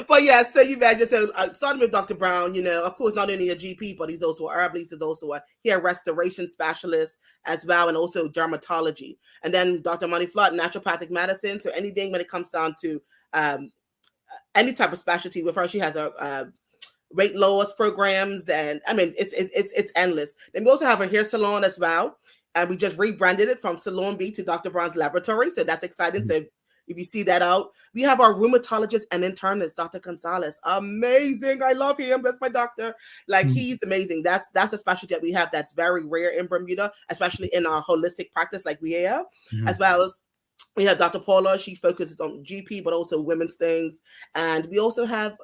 But yeah, so you imagine, so starting with Dr. Brown, of course, not only a GP, but he's also an herbalist, he's also a hair restoration specialist as well, and also dermatology. And then Dr. Money Flood, naturopathic medicine. So anything when it comes down to any type of specialty with her, she has a weight loss programs, and I mean, it's endless. Then we also have a hair salon as well. And we just rebranded it from Salon B to Dr. Brown's Laboratory. So that's exciting. So if you see that out, we have our rheumatologist and internist, Dr. Gonzalez. Amazing. I love him. That's my doctor. Like, he's amazing. That's a specialty that we have that's very rare in Bermuda, especially in our holistic practice like we have, as well as we have Dr. Paula. She focuses on GP, but also women's things. And we also have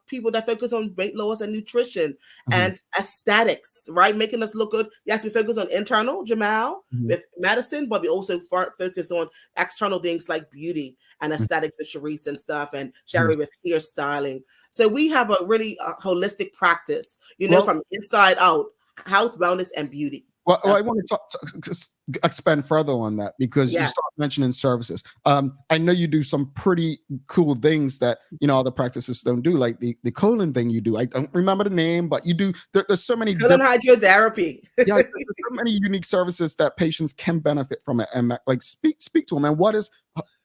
people that focus on weight loss and nutrition and aesthetics, right? Making us look good. Yes, we focus on internal, Jamal, with medicine, but we also focus on external things like beauty and aesthetics with Sharice and stuff, and Sherry with hairstyling. So we have a really holistic practice, from inside out, health, wellness, and beauty. Well, I want to expand further on that, because you start mentioning services. I know you do some pretty cool things that other practices don't do, like the colon thing you do. I don't remember the name, but you do. There's so many colon hydrotherapy. Yeah, there's so many unique services that patients can benefit from it. And like speak to them. And what is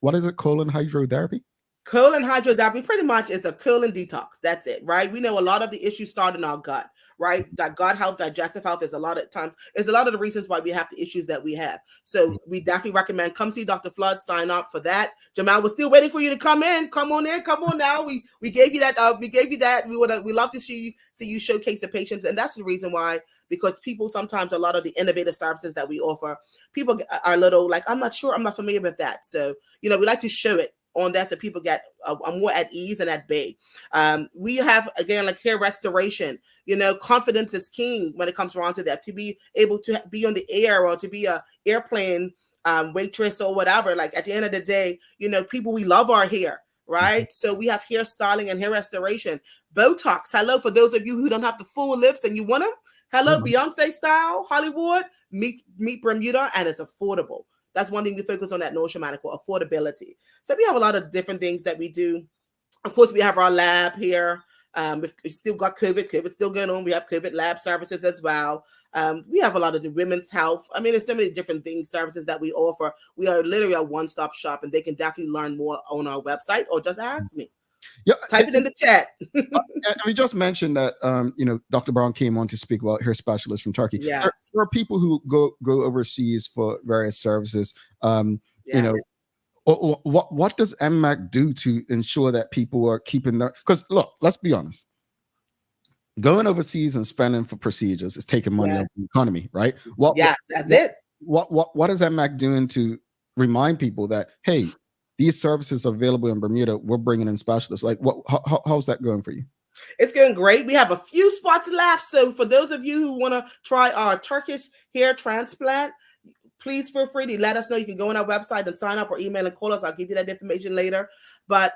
it? Colon hydrotherapy. Colon hydrotherapy pretty much is a colon detox. That's it, right? We know a lot of the issues start in our gut, right? Gut health, digestive health is a lot of the reasons why we have the issues that we have. So we definitely recommend come see Dr. Flood, sign up for that. Jamal, we're still waiting for you to come in. Come on in. Come on now. We gave you that. We love to see you showcase the patients, and that's the reason why. Because people sometimes, a lot of the innovative services that we offer, people are a little like, I'm not sure, I'm not familiar with that. So we like to show it on that so people get more at ease and at bay. We have, again, like hair restoration. Confidence is king when it comes around to that. To be able to be on the air or to be a airplane waitress or whatever, like at the end of the day, people, we love our hair, right? So we have hair styling and hair restoration. Botox, hello, for those of you who don't have the full lips and you want them. Hello, Beyonce style, Hollywood, meet Bermuda, and it's affordable. That's one thing we focus on at No Shamanical, affordability. So we have a lot of different things that we do. Of course, we have our lab here. We've still got COVID. COVID's still going on. We have COVID lab services as well. We have a lot of the women's health. I mean, there's so many different things, services that we offer. We are literally a one-stop shop, and they can definitely learn more on our website or just ask me. Yeah, type it in the chat. We just mentioned that Dr. Brown came on to speak about hair specialists from Turkey. Yes. There are people who go overseas for various services. Yes. What does NMAC do to ensure that people are keeping their? Because look, let's be honest. Going overseas and spending for procedures is taking money out of the economy, right? That's it. What is NMAC doing to remind people that, hey, these services are available in Bermuda, we're bringing in specialists? Like, how's that going for you? It's going great. We have a few spots left. So for those of you who want to try our Turkish hair transplant, please feel free to let us know. You can go on our website and sign up or email and call us. I'll give you that information later. But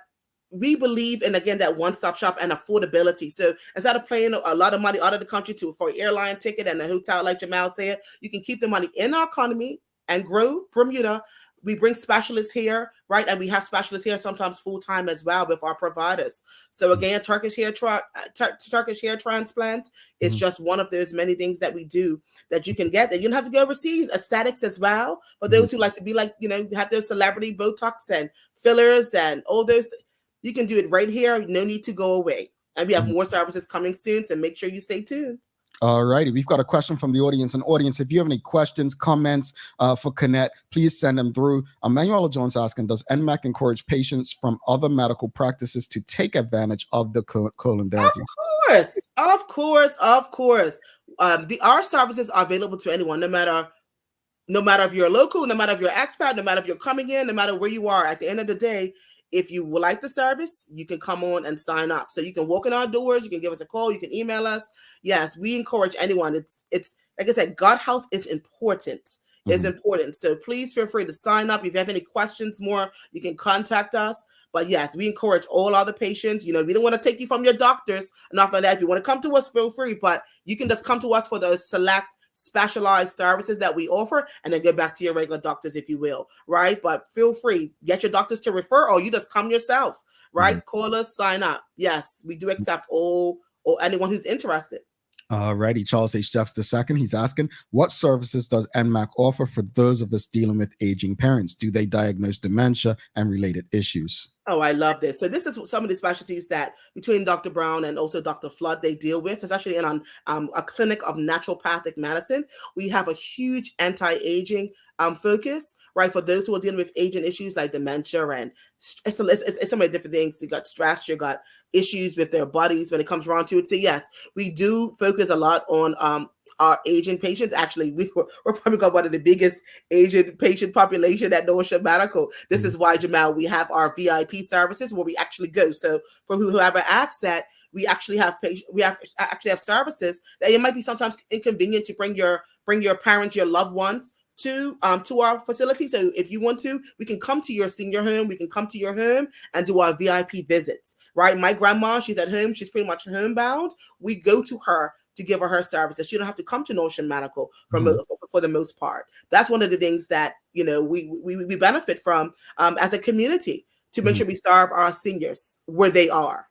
we believe in, again, that one-stop shop and affordability. So instead of paying a lot of money out of the country for an airline ticket and a hotel, like Jamal said, you can keep the money in our economy and grow Bermuda. We bring specialists here, right? And we have specialists here sometimes full-time as well with our providers. So again, Turkish hair transplant is just one of those many things that we do that you can get. That you don't have to go overseas. Aesthetics as well. For those who like to be like, have those celebrity Botox and fillers and all those, you can do it right here. No need to go away. And we have more services coming soon, so make sure you stay tuned. All righty. We've got a question from the audience. And audience, if you have any questions, comments for Kennette, please send them through. Manuela Jones asking, does NMAC encourage patients from other medical practices to take advantage of the colon therapy? Of course. Our services are available to anyone, no matter if you're local, no matter if you're expat, no matter if you're coming in, no matter where you are. At the end of the day, if you would like the service, you can come on and sign up. So you can walk in our doors, you can give us a call, you can email us. Yes, we encourage anyone. It's like I said, gut health is important. It's important. So please feel free to sign up. If you have any questions more, you can contact us. But yes, we encourage all other patients. We don't want to take you from your doctors, nothing like that. If you want to come to us, feel free. But you can just come to us for the select specialized services that we offer, and then go back to your regular doctors, if you will, right? But feel free, get your doctors to refer, or you just come yourself, right? Call us, sign up. Yes, we do accept all or anyone who's interested. All righty. Charles H. Jeffs II, he's asking, what services does NMAC offer for those of us dealing with aging parents? Do they diagnose dementia and related issues? Oh, I love this. So this is some of the specialties that between Dr. Brown and also Dr. Flood, they deal with, especially in a clinic of naturopathic medicine. We have a huge anti-aging focus, right? For those who are dealing with aging issues like dementia, and it's so many different things. You got stress, you got issues with their bodies when it comes around to it. So yes, we do focus a lot on our aging patients. Actually, we're probably got one of the biggest aging patient population at North Shore Medical. This is why, Jamal, we have our VIP services where we actually go. So for whoever asks that, we actually have services that it might be sometimes inconvenient to bring your parents, your loved ones to our facility. So if you want to, we can come to your senior home, we can come to your home and do our VIP visits, right? My grandma, she's at home, she's pretty much homebound. We go to her to give her services. She don't have to come to North Shore Medical for the most part. That's one of the things that we benefit from as a community, to make sure we serve our seniors where they are.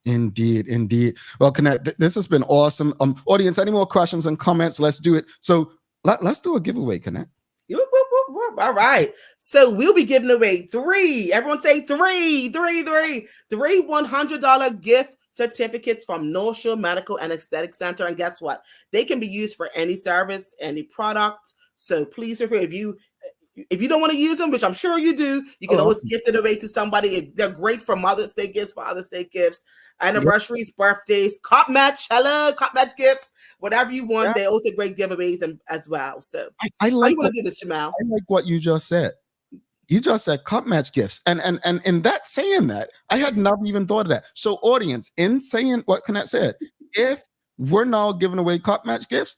Indeed. Well, Kennette, this has been awesome. Audience, any more questions and comments? Let's do it. So let's do a giveaway, Kennette. All right. So we'll be giving away three $100 gift certificates from North Shore Medical and Aesthetic Center. And guess what? They can be used for any service, any product. So please feel free. If you don't want to use them, which I'm sure you do, you can always gift it away to somebody. They're great for Mother's Day gifts, Father's Day gifts, anniversaries, birthdays, cup match gifts, whatever you want. They're also great giveaways as well. So I like how you want to do this, Jamal? I like what you just said. You just said cup match gifts. And in that saying that, I had never even thought of that. So audience, in saying what Kennette said, if we're now giving away cup match gifts,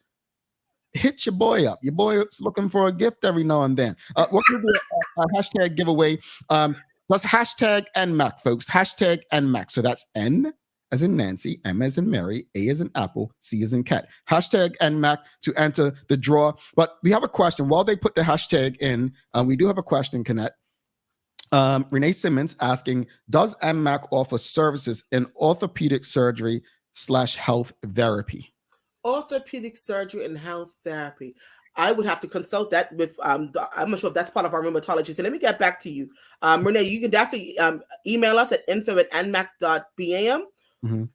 hit your boy up. Your boy is looking for a gift every now and then. We're going to do a hashtag giveaway. Plus hashtag NMAC, folks. Hashtag NMAC. So that's N as in Nancy, M as in Mary, A as in Apple, C as in cat. Hashtag NMAC to enter the draw. But we have a question. While they put the hashtag in, we do have a question, Kennette. Renee Simmons asking, does NMAC offer services in orthopedic surgery / health therapy? Orthopedic surgery and health therapy. I would have to consult that with, I'm not sure if that's part of our rheumatology. So let me get back to you. Renee, you can definitely email us at info@nmac.bam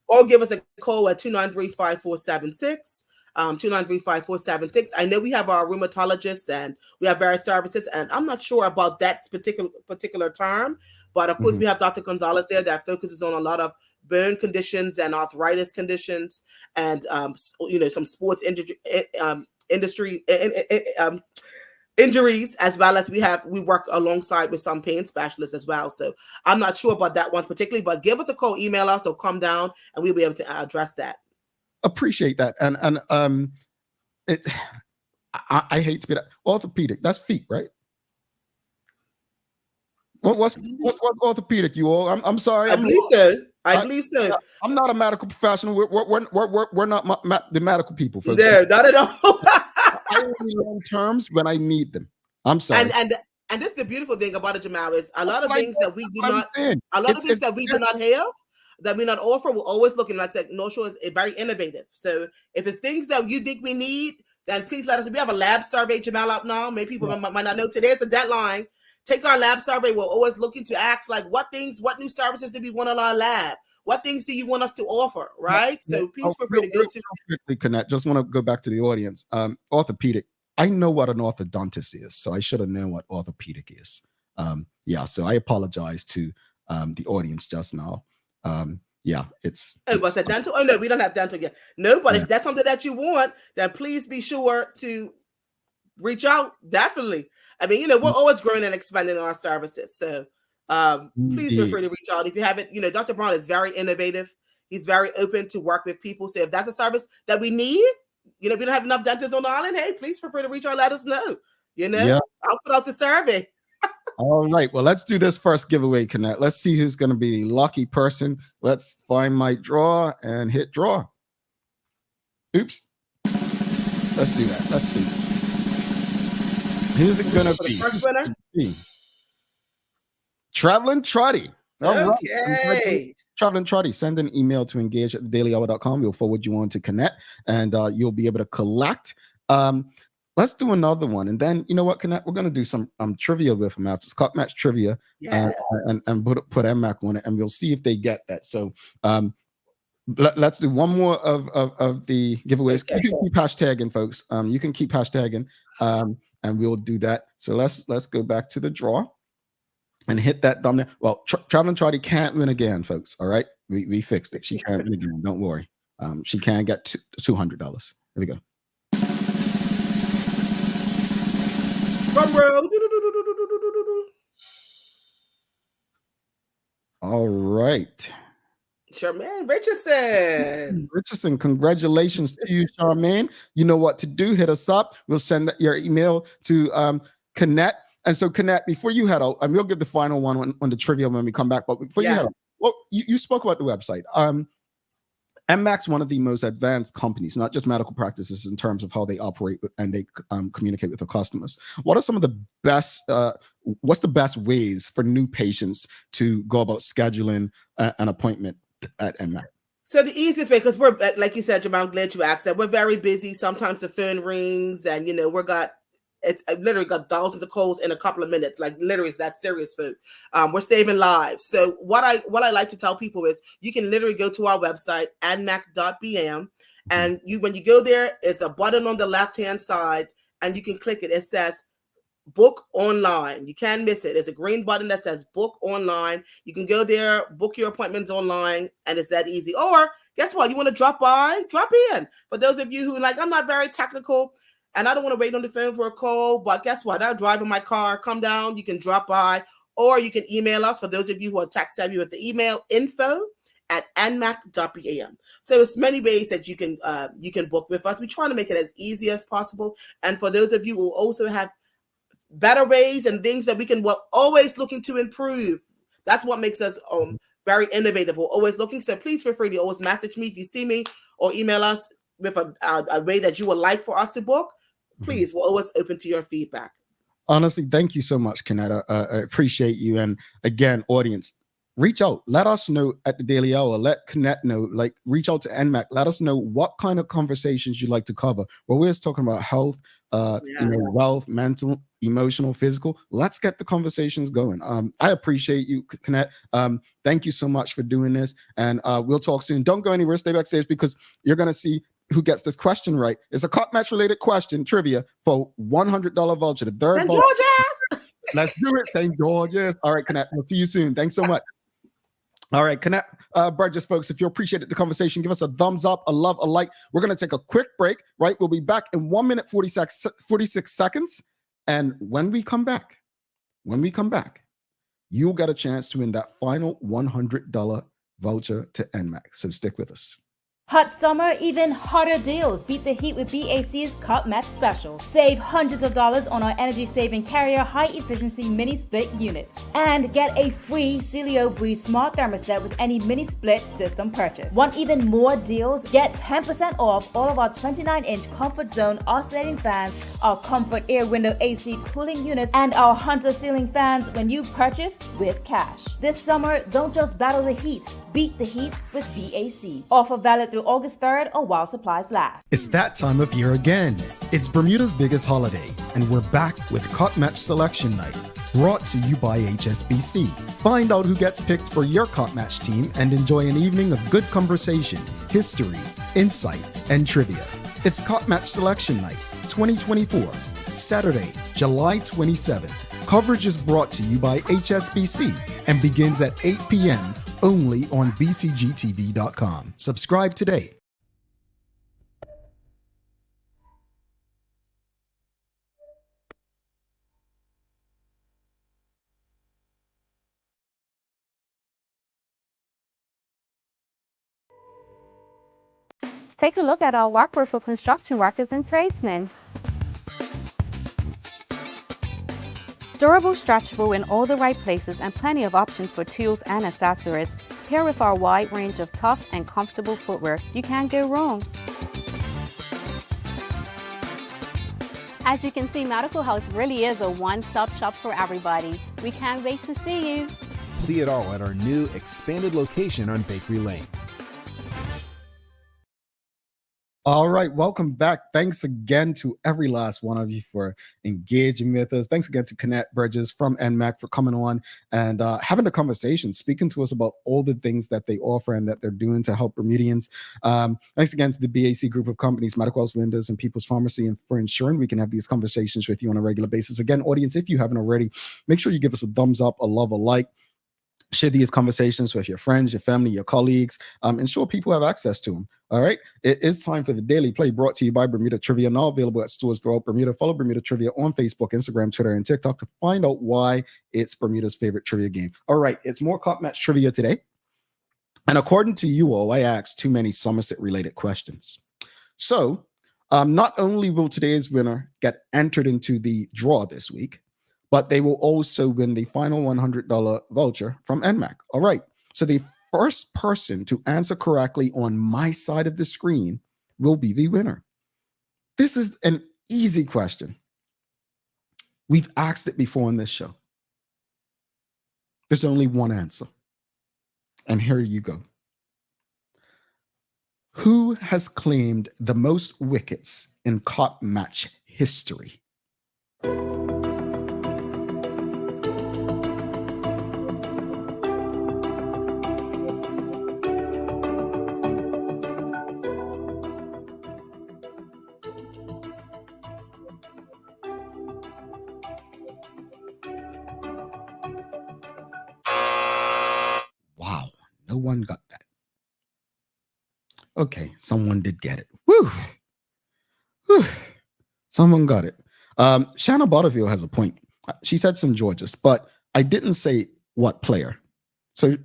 or give us a call at 293-5476. 293-5476. I know we have our rheumatologists and we have various services, and I'm not sure about that particular term, but of course we have Dr. Gonzalez there that focuses on a lot of burn conditions and arthritis conditions, and some sports industry injuries, as well as we work alongside with some pain specialists as well. So I'm not sure about that one particularly, but give us a call, email us, or come down and we'll be able to address that. Appreciate that. And I hate to be that orthopedic. That's feet, right? What's orthopedic? You all? I'm sorry. I believe so. I believe so. I'm not a medical professional. We're not the medical people, folks. No, not at all. I only learn terms when I need them. I'm sorry. And this is the beautiful thing about it, Jamal, is a lot of things that we do not, a lot of things that we do not have, that we not offer, we're always looking. Like I said, North Shore is very innovative. So if it's things that you think we need, then please let us. We have a lab survey, Jamal, up now. Maybe people might not know. Today's a deadline. Take our lab survey. We're always looking to ask, like, what new services do we want in our lab? What things do you want us to offer, right? So please feel free to go to. Quickly, Kennette, just want to go back to the audience. Orthopedic. I know what an orthodontist is, so I should have known what orthopedic is. So I apologize to the audience just now. It's what's that, dental? Oh no, we don't have dental yet. No, but if that's something that you want, then please be sure to reach out. Definitely. I mean, we're always growing and expanding our services. So please feel free to reach out. If you haven't, Dr. Brown is very innovative. He's very open to work with people. So if that's a service that we need, we don't have enough dentists on the island, hey, please feel free to reach out, let us know. I'll put out the survey. All right. Well, let's do this first giveaway, Kennette. Let's see who's going to be the lucky person. Let's find my draw and hit draw. Oops. Let's do that. Let's see. Who's it going to be? First winner? Traveling Trotty. Okay. Traveling Trotty, send an email to engage@thedailyhour.com. We'll forward you on to Kennette, and you'll be able to collect. Let's do another one. And then, you know what, Kennette? We're going to do some trivia with them after. It's Cup Match Trivia. Yes. And put NMAC on it, and we'll see if they get that. So let's do one more of the giveaways. You can keep hashtagging, folks. You can keep hashtagging, and we'll do that. So let's go back to the draw and hit that thumbnail. Well, Traveling Trotty can't win again, folks. All right, we fixed it. She can't win again. Don't worry. She can get $200. Here we go. Drum roll. All right. Charmaine Richardson, congratulations to you, Charmaine. You know what to do. Hit us up. We'll send your email to Kennette. And so, Kennette, before you head out, and we'll give the final one on the trivia when we come back. But before you head out, well, you spoke about the website. NMAC's one of the most advanced companies, not just medical practices, in terms of how they operate and they communicate with their customers. What are some of the best, what's the best ways for new patients to go about scheduling an appointment at NMAC? So the easiest way, because we're, like you said, Jamal, I'm glad you asked that. We're very busy. Sometimes the phone rings and, I've literally got thousands of calls in a couple of minutes. Like literally, it's that serious food. We're saving lives. So what I like to tell people is you can literally go to our website, nmac.bm, and when you go there, it's a button on the left-hand side, and you can click it. It says book online. You can't miss it. There's a green button that says book online. You can go there, book your appointments online, and it's that easy. Or guess what? You want to drop by? Drop in. For those of you who I'm not very technical, and I don't want to wait on the phone for a call, but guess what? I'll drive in my car, come down, you can drop by, or you can email us. For those of you who are tech savvy with the email, info@nmac.bm. So it's many ways that you can book with us. We try to make it as easy as possible. And for those of you who also have better ways and things that we're always looking to improve. That's what makes us very innovative. We're always looking. So please feel free to always message me if you see me, or email us with a way that you would like for us to book. Please, we're always open to your feedback. Honestly, thank you so much, Kennette. I appreciate you. And again, audience, reach out. Let us know at the Daily Hour. Let Kennette know. Reach out to NMAC. Let us know what kind of conversations you'd like to cover. Well, we're talking about health, wealth, mental, emotional, physical. Let's get the conversations going. I appreciate you, Kennette. Thank you so much for doing this. And we'll talk soon. Don't go anywhere. Stay backstage, because you're going to see who gets this question right. It's a Cup Match related question, trivia, for $100 voucher. The third voucher. Let's do it. St. George's. All right, Kennette. We'll see you soon. Thanks so much. All right, Kennette Burgess, folks, if you appreciated the conversation, give us a thumbs up, a love, a like. We're going to take a quick break, right? We'll be back in 1 minute, 46 seconds. And when we come back, you'll get a chance to win that final $100 voucher to NMAC. So stick with us. Hot summer, even hotter deals. Beat the heat with BAC's Cup Match Special. Save hundreds of dollars on our energy-saving Carrier high-efficiency mini-split units. And get a free Celio Breeze Smart Thermostat with any mini-split system purchase. Want even more deals? Get 10% off all of our 29-inch Comfort Zone oscillating fans, our Comfort Air Window AC cooling units, and our Hunter ceiling fans when you purchase with cash. This summer, don't just battle the heat. Beat the heat with BAC. Offer valid through August 3rd or while supplies last. It's that time of year again. It's Bermuda's biggest holiday, and we're back with Cup Match Selection Night, brought to you by HSBC. Find out who gets picked for your Cup Match team and enjoy an evening of good conversation, history, insight, and trivia. It's Cup Match Selection Night 2024, Saturday, July 27th. Coverage is brought to you by HSBC and begins at 8 p.m. only on bcgtv.com. Subscribe today. Take a look at our workbook for construction workers and tradesmen. Durable, stretchable in all the right places and plenty of options for tools and accessories. Paired with our wide range of tough and comfortable footwear, you can't go wrong. As you can see, Medical House really is a one-stop shop for everybody. We can't wait to see you. See it all at our new expanded location on Bakery Lane. All right, welcome back. Thanks again to every last one of you for engaging with us. Thanks again to Kennette Burgess from NMAC for coming on and having a conversation, speaking to us about all the things that they offer and that they're doing to help Bermudians. Thanks again to the BAC group of companies, Medical House, Linda's, and People's Pharmacy, and for ensuring we can have these conversations with you on a regular basis. Again, audience, if you haven't already, make sure you give us a thumbs up, a love, a like. Share these conversations with your friends, your family, your colleagues. Ensure people have access to them. All right. It is time for the Daily Play, brought to you by Bermuda Trivia, now available at stores throughout Bermuda. Follow Bermuda Trivia on Facebook, Instagram, Twitter, and TikTok to find out why it's Bermuda's favorite trivia game. All right. It's more Cup Match trivia today. And according to you all, I asked too many Somerset-related questions. So not only will today's winner get entered into the draw this week, but they will also win the final $100 voucher from NMAC. All right. So the first person to answer correctly on my side of the screen will be the winner. This is an easy question. We've asked it before on this show. There's only one answer. And here you go. Who has claimed the most wickets in Cup Match history? No one got that. Okay, someone did get it. Woo! Whew. Someone got it. Shanna Butterfield has a point. She said St. George's, but I didn't say what player. So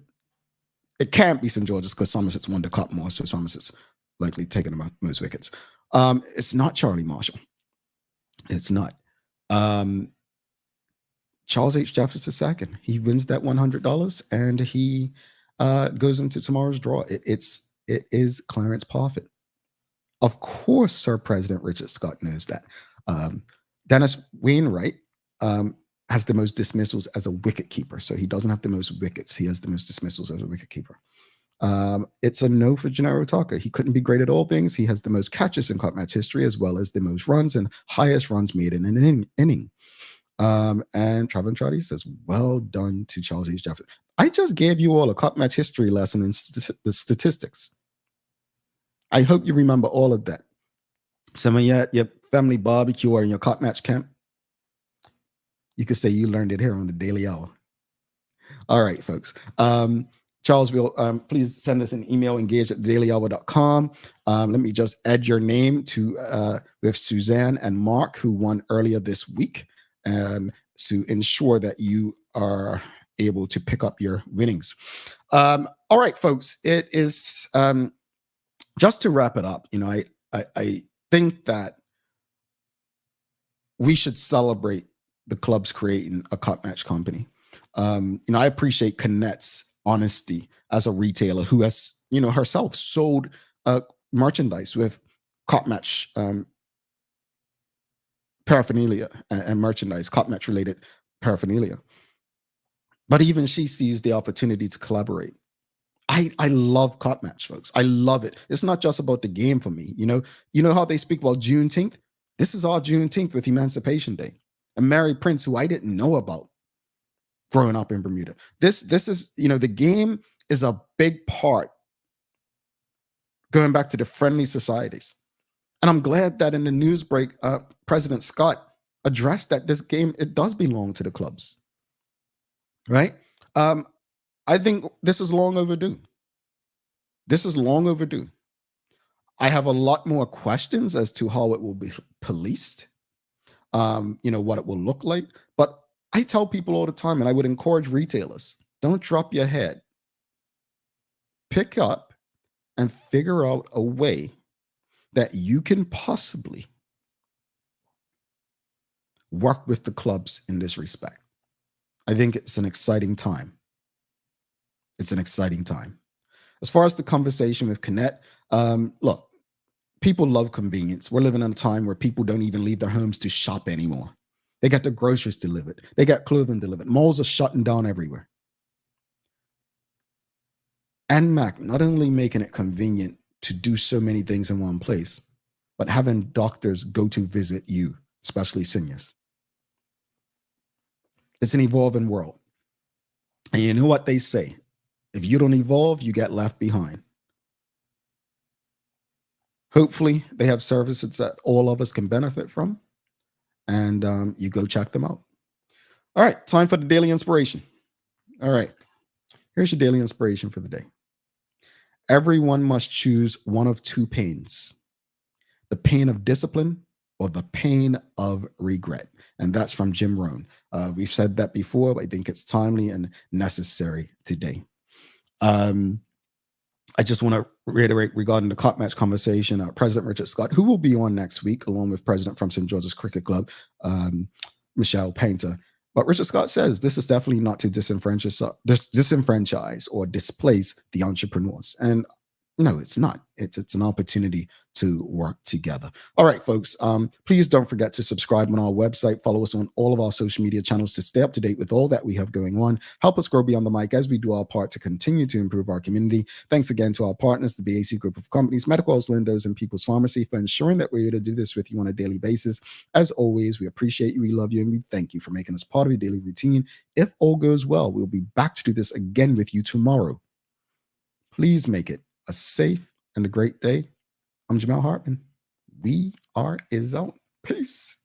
it can't be St. George's because Somerset's won the cup more, so Somerset's likely taken about most wickets. It's not Charlie Marshall. It's not. Charles H. Jeffers II. He wins that $100 and he goes into tomorrow's draw. It is Clarence Parfitt. Of course, Sir President Richard Scott knows that. Dennis Wainwright has the most dismissals as a wicket keeper, so he doesn't have the most wickets. He has the most dismissals as a wicket keeper. It's a no for Gennaro Tucker. He couldn't be great at all things. He has the most catches in Cup Match history, as well as the most runs and highest runs made in an inning. And Travis Trotty says, well done to Charles H. Jeffers. I just gave you all a Cup Match history lesson in the statistics. I hope you remember all of that. Some of your family barbecue or in your Cup Match camp, you could say you learned it here on the Daily Hour. All right, folks. Charles, will please send us an email, engage@dailyhour.com. Let me just add your name to with Suzanne and Mark, who won earlier this week, to ensure that you are able to pick up your winnings. All right, folks, it is just to wrap it up, I think that we should celebrate the clubs creating a cup match company. I appreciate Kennette's honesty as a retailer who has, herself sold merchandise with cup match paraphernalia and merchandise, cup match related paraphernalia. But even she sees the opportunity to collaborate. I love cup match, folks. I love it. It's not just about the game for me. You know how they speak about Juneteenth? This is our Juneteenth with Emancipation Day. And Mary Prince, who I didn't know about growing up in Bermuda. This is, the game is a big part going back to the friendly societies. And I'm glad that in the news break, President Scott addressed that this game, it does belong to the clubs, right? I think this is long overdue. This is long overdue. I have a lot more questions as to how it will be policed, what it will look like. But I tell people all the time, and I would encourage retailers, don't drop your head. Pick up and figure out a way that you can possibly work with the clubs in this respect. I think it's an exciting time. It's an exciting time. As far as the conversation with Kennette, look, people love convenience. We're living in a time where people don't even leave their homes to shop anymore. They got their groceries delivered. They got clothing delivered. Malls are shutting down everywhere. NMAC not only making it convenient to do so many things in one place, but having doctors go to visit you, especially seniors. It's an evolving world. And you know what they say? If you don't evolve, you get left behind. Hopefully, they have services that all of us can benefit from. And you go check them out. All right, time for the daily inspiration. All right, here's your daily inspiration for the day. Everyone must choose one of two pains: the pain of discipline or the pain of regret. And that's from Jim Rohn. We've said that before, but I think it's timely and necessary today. I just want to reiterate regarding the cup match conversation, President Richard Scott, who will be on next week, along with President from St. George's Cricket Club, Michelle Painter. But Richard Scott says this is definitely not to disenfranchise or displace the entrepreneurs. And no, it's not. It's an opportunity to work together. All right, folks, please don't forget to subscribe on our website. Follow us on all of our social media channels to stay up to date with all that we have going on. Help us grow beyond the mic as we do our part to continue to improve our community. Thanks again to our partners, the BAC Group of Companies, Medical House Lindos, and People's Pharmacy for ensuring that we're able to do this with you on a daily basis. As always, we appreciate you, we love you, and we thank you for making us part of your daily routine. If all goes well, we'll be back to do this again with you tomorrow. Please make it a safe and a great day. I'm Jamal Hartman. We are out. Peace.